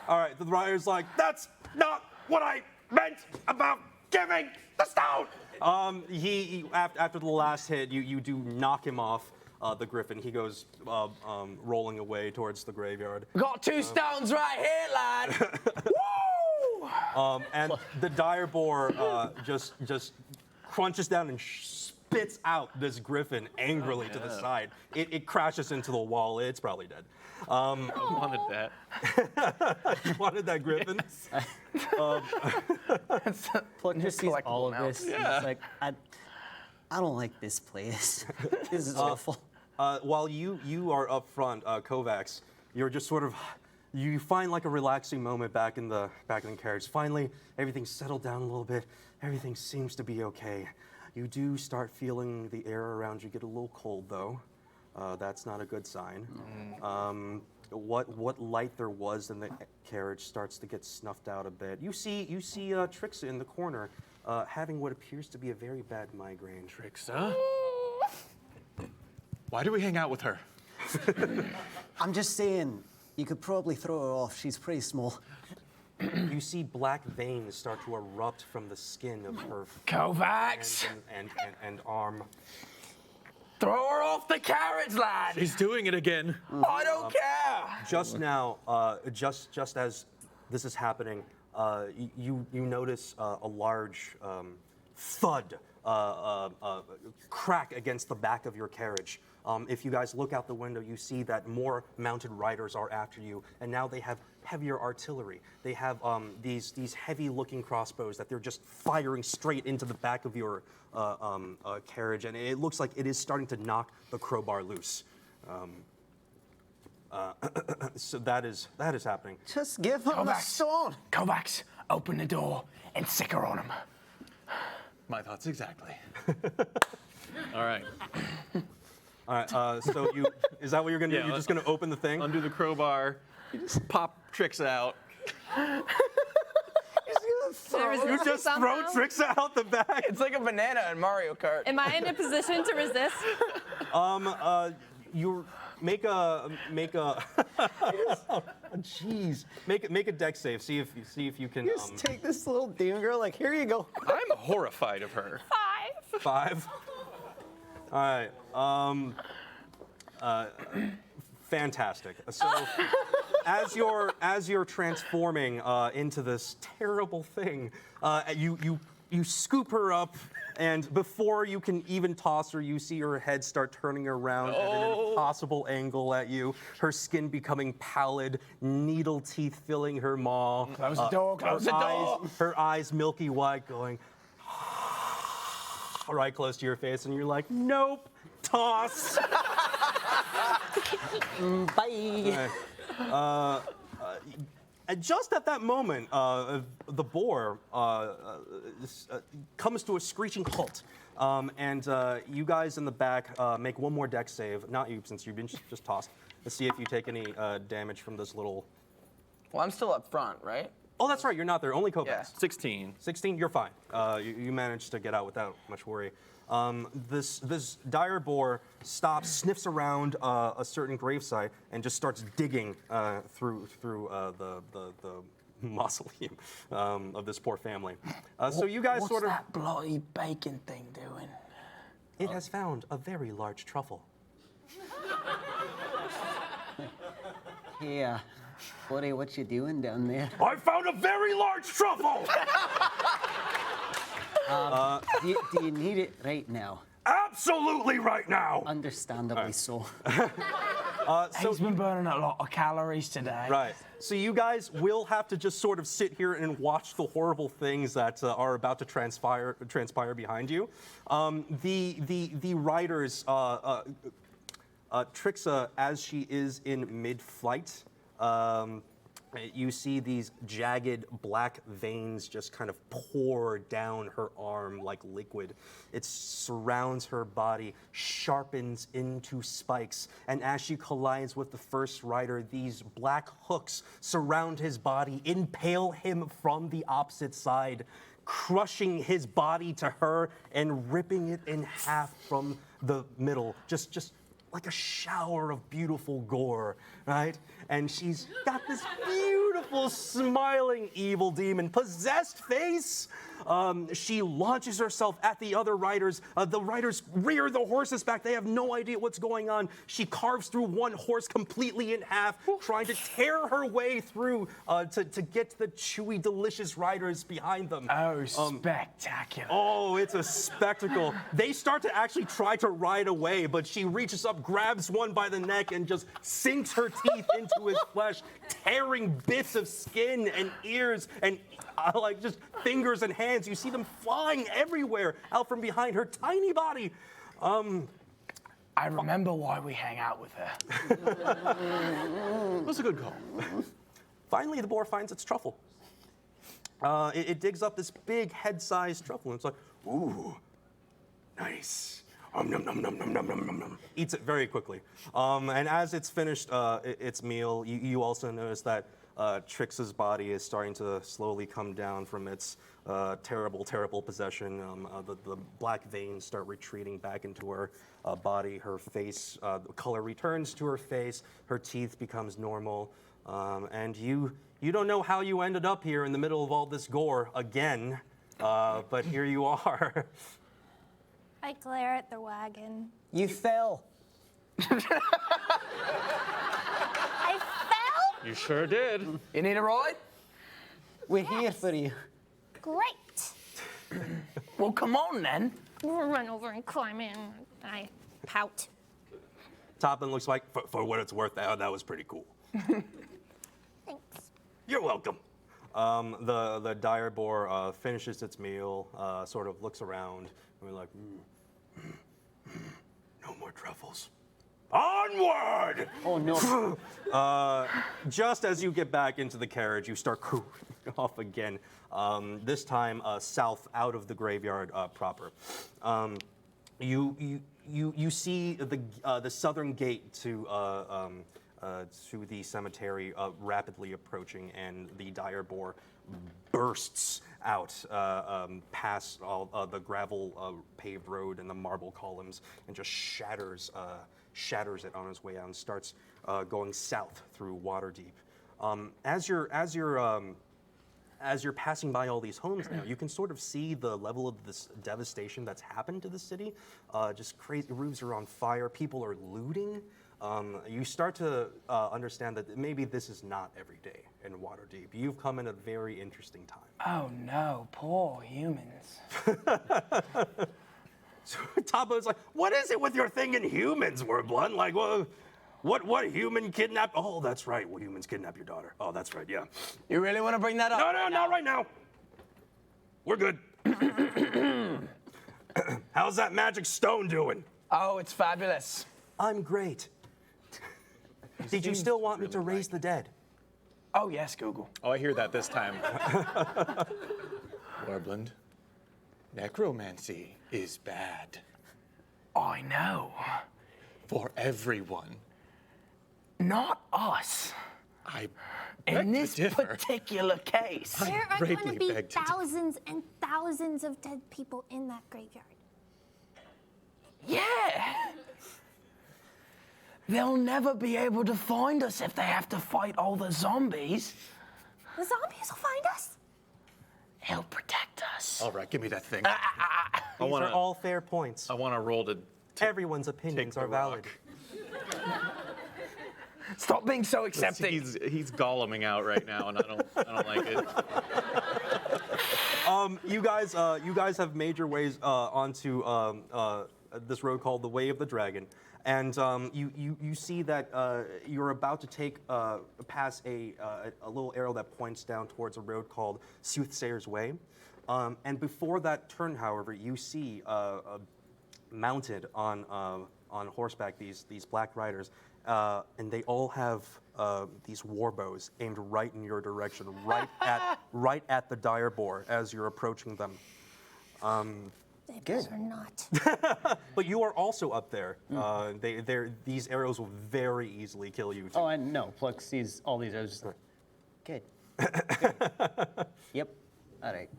All right, the rider's like, that's not what I meant about giving the stone. He after the last hit, you do knock him off the griffin. He goes rolling away towards the graveyard. Got 2 stones right here, lad. Woo! And the dire boar just crunches down and spits out this griffin angrily to the side. It crashes into the wall. It's probably dead. I wanted that. You wanted that griffin? Plug just sees all of collectible this. Yeah. It's like, I don't like this place. This is awful. While you are up front, Kovacs, you're just sort of, you find like a relaxing moment back in the carriage. Finally, everything's settled down a little bit. Everything seems to be okay. You do start feeling the air around you get a little cold, though. That's not a good sign. What light there was in the carriage starts to get snuffed out a bit. You see Trix in the corner, having what appears to be a very bad migraine. Trix, huh? Why do we hang out with her? I'm just saying, you could probably throw her off. She's pretty small. You see black veins start to erupt from the skin of her Kovacs! and arm. Throw her off the carriage, lad. He's doing it again. I don't care. Just now, just as this is happening, you notice a large thud crack against the back of your carriage. If you guys look out the window, you see that more mounted riders are after you, and now they have heavier artillery. They have these heavy-looking crossbows that they're just firing straight into the back of your carriage, and it looks like it is starting to knock the crowbar loose. So that is happening. Just give him the stone. Kovacs, open the door and sick her on him. My thoughts exactly. All right. All right. So is that what you're gonna do? Yeah, You're just gonna open the thing? Undo the crowbar, pop Trix out. You just throw Trix out the back. It's like a banana in Mario Kart. Am I in a position to resist? You make a jeez. Make a dex save. See if you can. Just take this little demon girl, like, here you go. I'm horrified of her. 5. 5. All right. Fantastic. So, as you're transforming into this terrible thing, you you scoop her up, and before you can even toss her, you see her head start turning around at an impossible angle at you, her skin becoming pallid, needle teeth filling her maw. Close the door, close the door. Her eyes milky white, going right close to your face, and you're like, nope, toss. Bye. And just at that moment, the boar comes to a screeching halt. And you guys in the back make one more dex save. Not you, since you've been just tossed. Let's see if you take any damage from this little... Well, I'm still up front, right? Oh, that's right, you're not there. Only Kovacs. Yeah. 16. 16, you're fine. You managed to get out without much worry. This dire boar stops, sniffs around a certain gravesite, and just starts digging through the mausoleum of this poor family. So you guys What's sort of... that bloody bacon thing doing? It has found a very large truffle. Hey, buddy, what you doing down there? I found a very large truffle! Do you need it right now? Absolutely right now! Understandably so. He's been burning a lot of calories today. Right. So you guys will have to just sort of sit here and watch the horrible things that are about to transpire behind you. The riders, Trixa, as she is in mid-flight, you see these jagged black veins just kind of pour down her arm like liquid. It surrounds her body, sharpens into spikes, and as she collides with the first rider, these black hooks surround his body, impale him from the opposite side, crushing his body to her and ripping it in half from the middle. Just like a shower of beautiful gore, right? And she's got this beautiful, smiling evil demon possessed face. She launches herself at the other riders. The riders rear the horses back. They have no idea what's going on. She carves through one horse completely in half, trying to tear her way through to get to the chewy, delicious riders behind them. Oh, spectacular. Oh, it's a spectacle. They start to actually try to ride away, but she reaches up, grabs one by the neck, and just sinks her teeth into his flesh, tearing bits of skin and ears and like just fingers and hands. You see them flying everywhere out from behind her tiny body. I remember why we hang out with her. That's a good call. Finally, the boar finds its truffle. It digs up this big head-sized truffle, and it's like, ooh, nice. Nom, nom, nom, nom, nom, nom, nom, nom. Eats it very quickly. And as it's finished its meal, you also notice that Trix's body is starting to slowly come down from its terrible, terrible possession. The black veins start retreating back into her body. Her face, the color returns to her face. Her teeth becomes normal. And you don't know how you ended up here in the middle of all this gore again, but here you are. I glare at the wagon. You fell. I fell? You sure did. You need a ride? We're here for you. Great. Well, come on then. We'll run over and climb in. I pout. Toppin looks like, for what it's worth, that was pretty cool. Thanks. You're welcome. The dire boar finishes its meal, sort of looks around, and we're like, no more truffles. Onward! Oh, no. Just as you get back into the carriage, you start cooling off again. This time south, out of the graveyard proper. You see the southern gate to the cemetery rapidly approaching, and the dire boar bursts out past all the gravel paved road and the marble columns, and just shatters it on his way out and starts going south through Waterdeep. As you're passing by all these homes now, you can sort of see the level of this devastation that's happened to the city. Just crazy, roofs are on fire, people are looting. you start to understand that maybe this is not every day in Waterdeep. You've come in a very interesting time. Oh no, poor humans. So Tabo's like, what is it with your thing in humans, Warblunt? Like, what human kidnapped? Oh, that's right. What humans kidnap your daughter? Oh, that's right. Yeah. You really want to bring that up? No, not right now. We're good. How's that magic stone doing? Oh, it's fabulous. I'm great. Did you still want me to raise the dead? Oh, yes, Google. Oh, I hear that this time. Warbland, necromancy is bad I know. for everyone. Not us. I In beg to this differ. particular case. There are going greatly to be beg to differ. thousands and thousands of dead people in that graveyard. Yeah. They'll never be able to find us if they have to fight all the zombies. The zombies will find us. He'll protect us. All right, give me that thing. These are all fair points. I want to roll to Everyone's opinions the are valid. rock. Stop being so accepting. He's golluming out right now, and I don't like it. You guys have made your ways onto this road called the Way of the Dragon, and you see that you're about to take pass a little arrow that points down towards a road called Soothsayer's Way, and before that turn, however, you see mounted on horseback these black riders, and they all have these war bows aimed right in your direction, right at the dire boar as you're approaching them. They better not. But you are also up there. These arrows will very easily kill you. Too. Oh, I know. Pluck sees all these. I was just like, good. Yep. All right.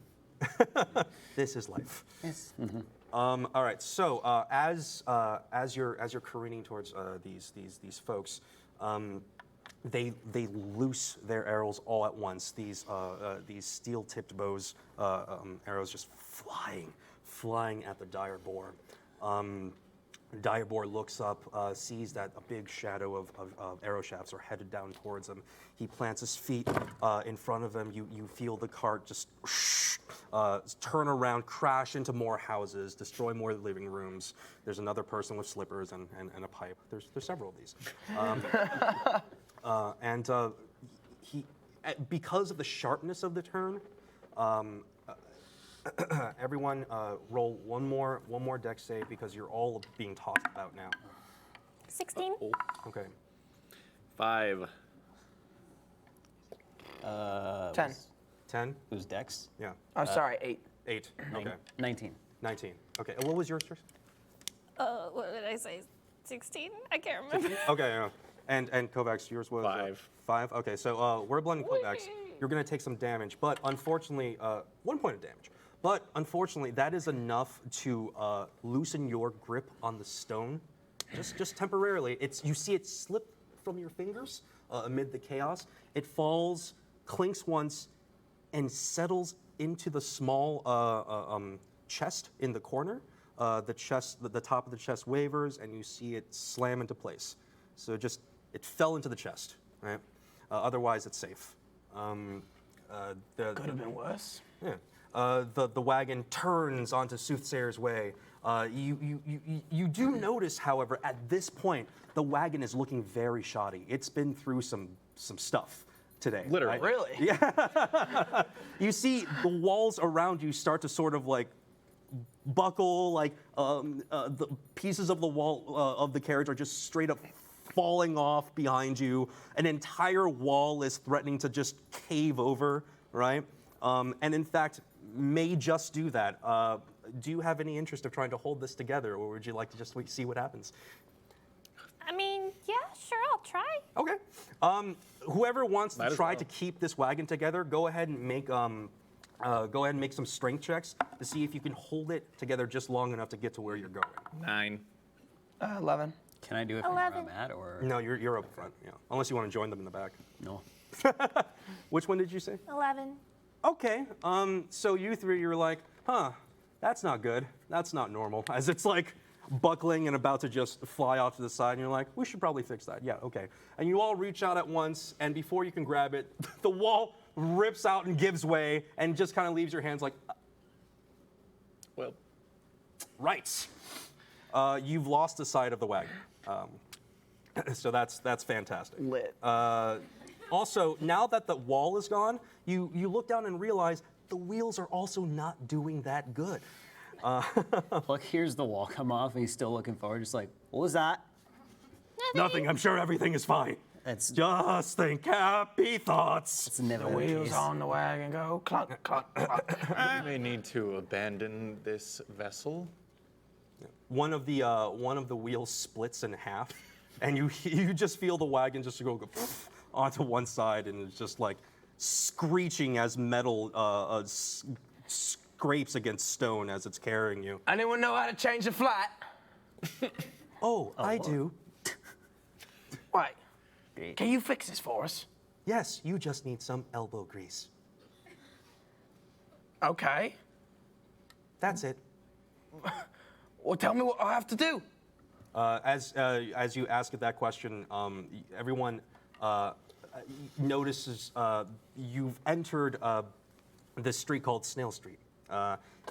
This is life. Yes. All right. So as you're careening towards these folks, they loose their arrows all at once. These steel-tipped bows, arrows just flying at the dire boar. Dire boar looks up, sees that a big shadow of arrow shafts are headed down towards him. He plants his feet in front of him. You feel the cart just turn around, crash into more houses, destroy more living rooms. There's another person with slippers and a pipe. There's several of these. He, because of the sharpness of the turn, everyone roll one more dex save because you're all being tossed about now. 16. Okay. 5. 10. 10? It was Dex. Yeah. I'm sorry, 8. 8. Okay. 19. 19. Okay. And what was yours, Trix? What did I say? 16? I can't remember. Okay. Yeah. And Kovacs, yours was 5. 5. Okay. So Warblunt and Kovacs, you're gonna take some damage, but unfortunately, 1 point of damage. But unfortunately, that is enough to loosen your grip on the stone, just temporarily. You see it slip from your fingers amid the chaos. It falls, clinks once, and settles into the small chest in the corner. The top of the chest wavers, and you see it slam into place. So it fell into the chest, right? Otherwise, it's safe. Could have been worse. Yeah. The wagon turns onto Soothsayer's Way. You do notice, however, at this point, the wagon is looking very shoddy. It's been through some stuff today. Literally. right? Really? Yeah. You see the walls around you start to sort of like buckle, like the pieces of the wall of the carriage are just straight up falling off behind you. An entire wall is threatening to just cave over, right? And in fact, may just do that. Do you have any interest of trying to hold this together, or would you like to just see what happens? I mean, yeah, sure, I'll try. Okay. Whoever wants Might to as try well. to keep this wagon together, go ahead and make some strength checks to see if you can hold it together just long enough to get to where you're going. 9. 11. Can I do it from where 11. I'm at, or No, you're up front. Yeah, unless you want to join them in the back. no? Which one did you say? 11. Okay. So you three, you're like, huh? That's not good. That's not normal. As it's like buckling and about to just fly off to the side, and you're like, we should probably fix that. Yeah, okay. And you all reach out at once, and before you can grab it, the wall rips out and gives way, and just kind of leaves your hands like, Well, right. You've lost the side of the wagon. So that's fantastic. Lit. Also, now that the wall is gone, you look down and realize the wheels are also not doing that good. Pluck hears the wall come off, and he's still looking forward, just like, what was that? Nothing. I'm sure everything is fine. That's Just think happy thoughts. it's never The the wheels case. on the wagon go clunk, clunk, clunk. we may need to abandon this vessel. One of the wheels splits in half, and you just feel the wagon just go onto one side, and it's just like screeching as metal scrapes against stone as it's carrying you. Anyone know how to change a flat? Oh, I do. Wait, can you fix this for us? Yes, you just need some elbow grease. Okay. That's it. Well, tell me what I have to do. As you ask it that question, everyone notices you've entered this street called Snail Street.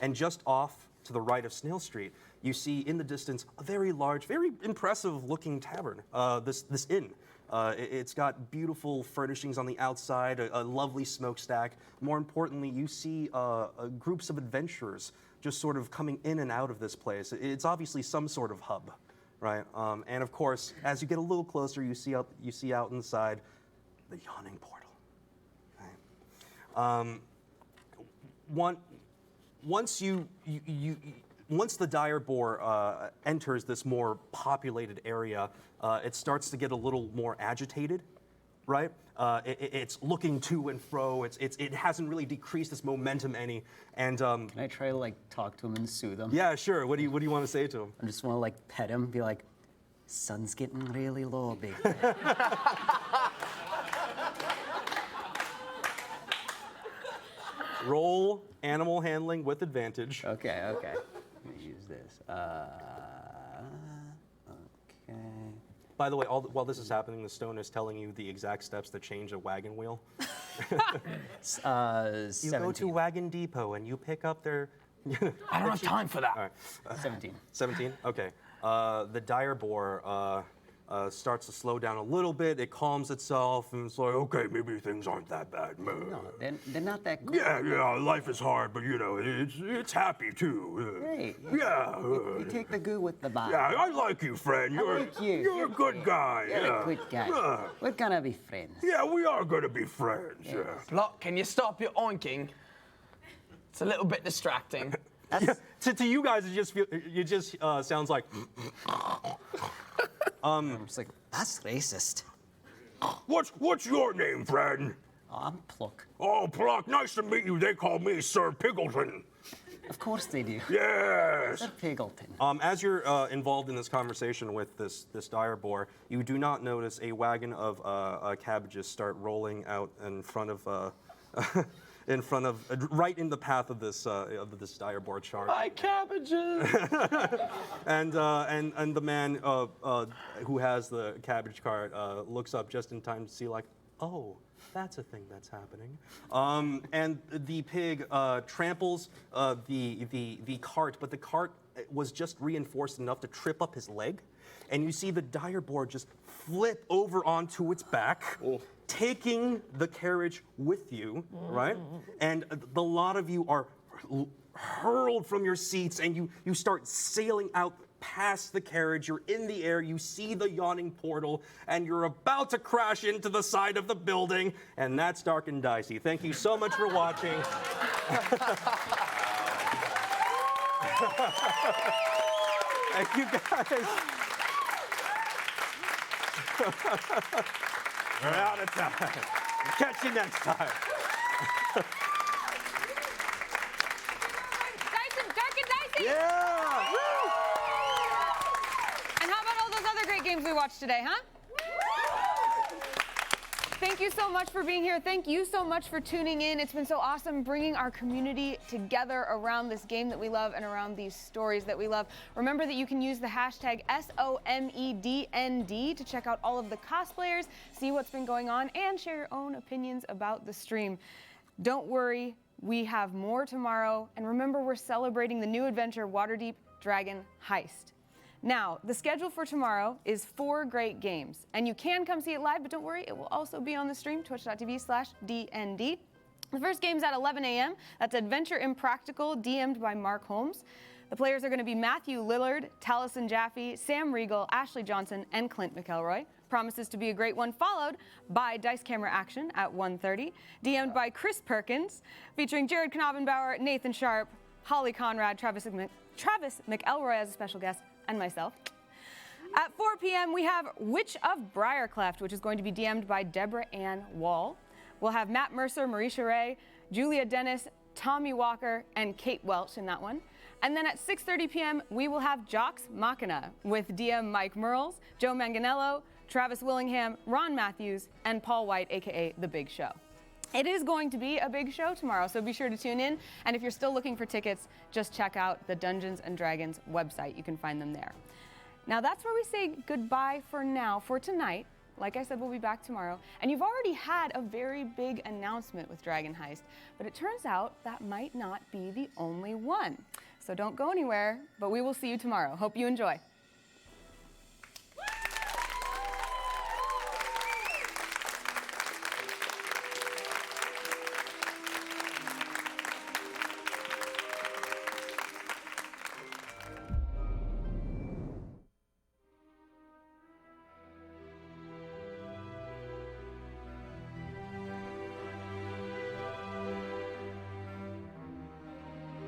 And just off to the right of Snail Street, you see in the distance a very large, very impressive looking tavern, this inn. It's got beautiful furnishings on the outside, a lovely smokestack. More importantly, you see groups of adventurers just sort of coming in and out of this place. It's obviously some sort of hub, right? And of course, as you get a little closer, you see out inside the yawning portal. Right? Once once the dire boar enters this more populated area, it starts to get a little more agitated, right? It's looking to and fro. It hasn't really decreased its momentum any. And Can I try to like talk to him and soothe him? yeah, sure. What do you want to say to him? I just want to like pet him, be like, sun's getting really low, big. Roll animal handling with advantage. Okay. Let me use this. Okay. By the way, while this is happening, the stone is telling you the exact steps to change a wagon wheel. You go to 17. Wagon Depot and you pick up their. I don't have time for that. All right. 17. 17? Okay. The dire boar starts to slow down a little bit. It calms itself and it's like, okay, maybe things aren't that bad. No, they're not that good. Yeah, life is hard, but you know, it's happy too. Hey, Yeah. you take the good with the bad. Yeah, I like you, friend. You're, like you. You're a good guy. You're yeah. a good guy. Yeah. We're gonna be friends. Yeah, we are gonna be friends. Yeah. Block, can you stop your oinking? It's a little bit distracting. Yeah, to you guys, it just sounds like. I'm just like, that's racist. What's your name, friend? Oh, I'm Pluck. Oh, Pluck, nice to meet you. They call me Sir Piggleton. Of course they do. Yes. Sir Piggleton. As you're involved in this conversation with this dire boar, you do not notice a wagon of cabbages start rolling out in front of. Right in the path of this dire boar charge. Hi, cabbages. And the man who has the cabbage cart looks up just in time to see, like, oh, that's a thing that's happening. And the pig tramples the cart, but the cart was just reinforced enough to trip up his leg. And you see the dire boar just flip over onto its back, taking the carriage with you, right? And the lot of you are hurled from your seats, and you start sailing out past the carriage. You're in the air, you see the yawning portal, and you're about to crash into the side of the building, and that's Dark and Dicey. Thank you so much for watching. Thank you, guys. We're out of time. Catch you next time. Dark and Dicey! Yeah! Woo! And how about all those other great games we watched today, huh? Thank you so much for being here. Thank you so much for tuning in. It's been so awesome bringing our community together around this game that we love and around these stories that we love. Remember that you can use the hashtag SoMEDND to check out all of the cosplayers, see what's been going on, and share your own opinions about the stream. Don't worry, we have more tomorrow. And remember, we're celebrating the new adventure, Waterdeep Dragon Heist. Now, the schedule for tomorrow is 4 great games, and you can come see it live, but don't worry, it will also be on the stream, twitch.tv/DND. The first game's at 11 a.m. That's Adventure Impractical, DM'd by Mark Holmes. The players are going to be Matthew Lillard, Callison Jaffe, Sam Riegel, Ashley Johnson, and Clint McElroy. Promises to be a great one, followed by Dice Camera Action at 1:30, DM'd by Chris Perkins, featuring Jared Knabenbauer, Nathan Sharp, Holly Conrad, Travis McElroy as a special guest, and myself. At 4 p.m., we have Witch of Briarcleft, which is going to be DM'd by Deborah Ann Wall. We'll have Matt Mercer, Marisha Ray, Julia Dennis, Tommy Walker, and Kate Welch in that one. And then at 6:30 p.m., we will have Jox Machina with DM Mike Merles, Joe Manganello, Travis Willingham, Ron Matthews, and Paul White, aka The Big Show. It is going to be a big show tomorrow, so be sure to tune in. And if you're still looking for tickets, just check out the Dungeons & Dragons website. You can find them there. Now that's where we say goodbye for now, for tonight. Like I said, we'll be back tomorrow. And you've already had a very big announcement with Dragon Heist, but it turns out that might not be the only one. So don't go anywhere, but we will see you tomorrow. Hope you enjoy.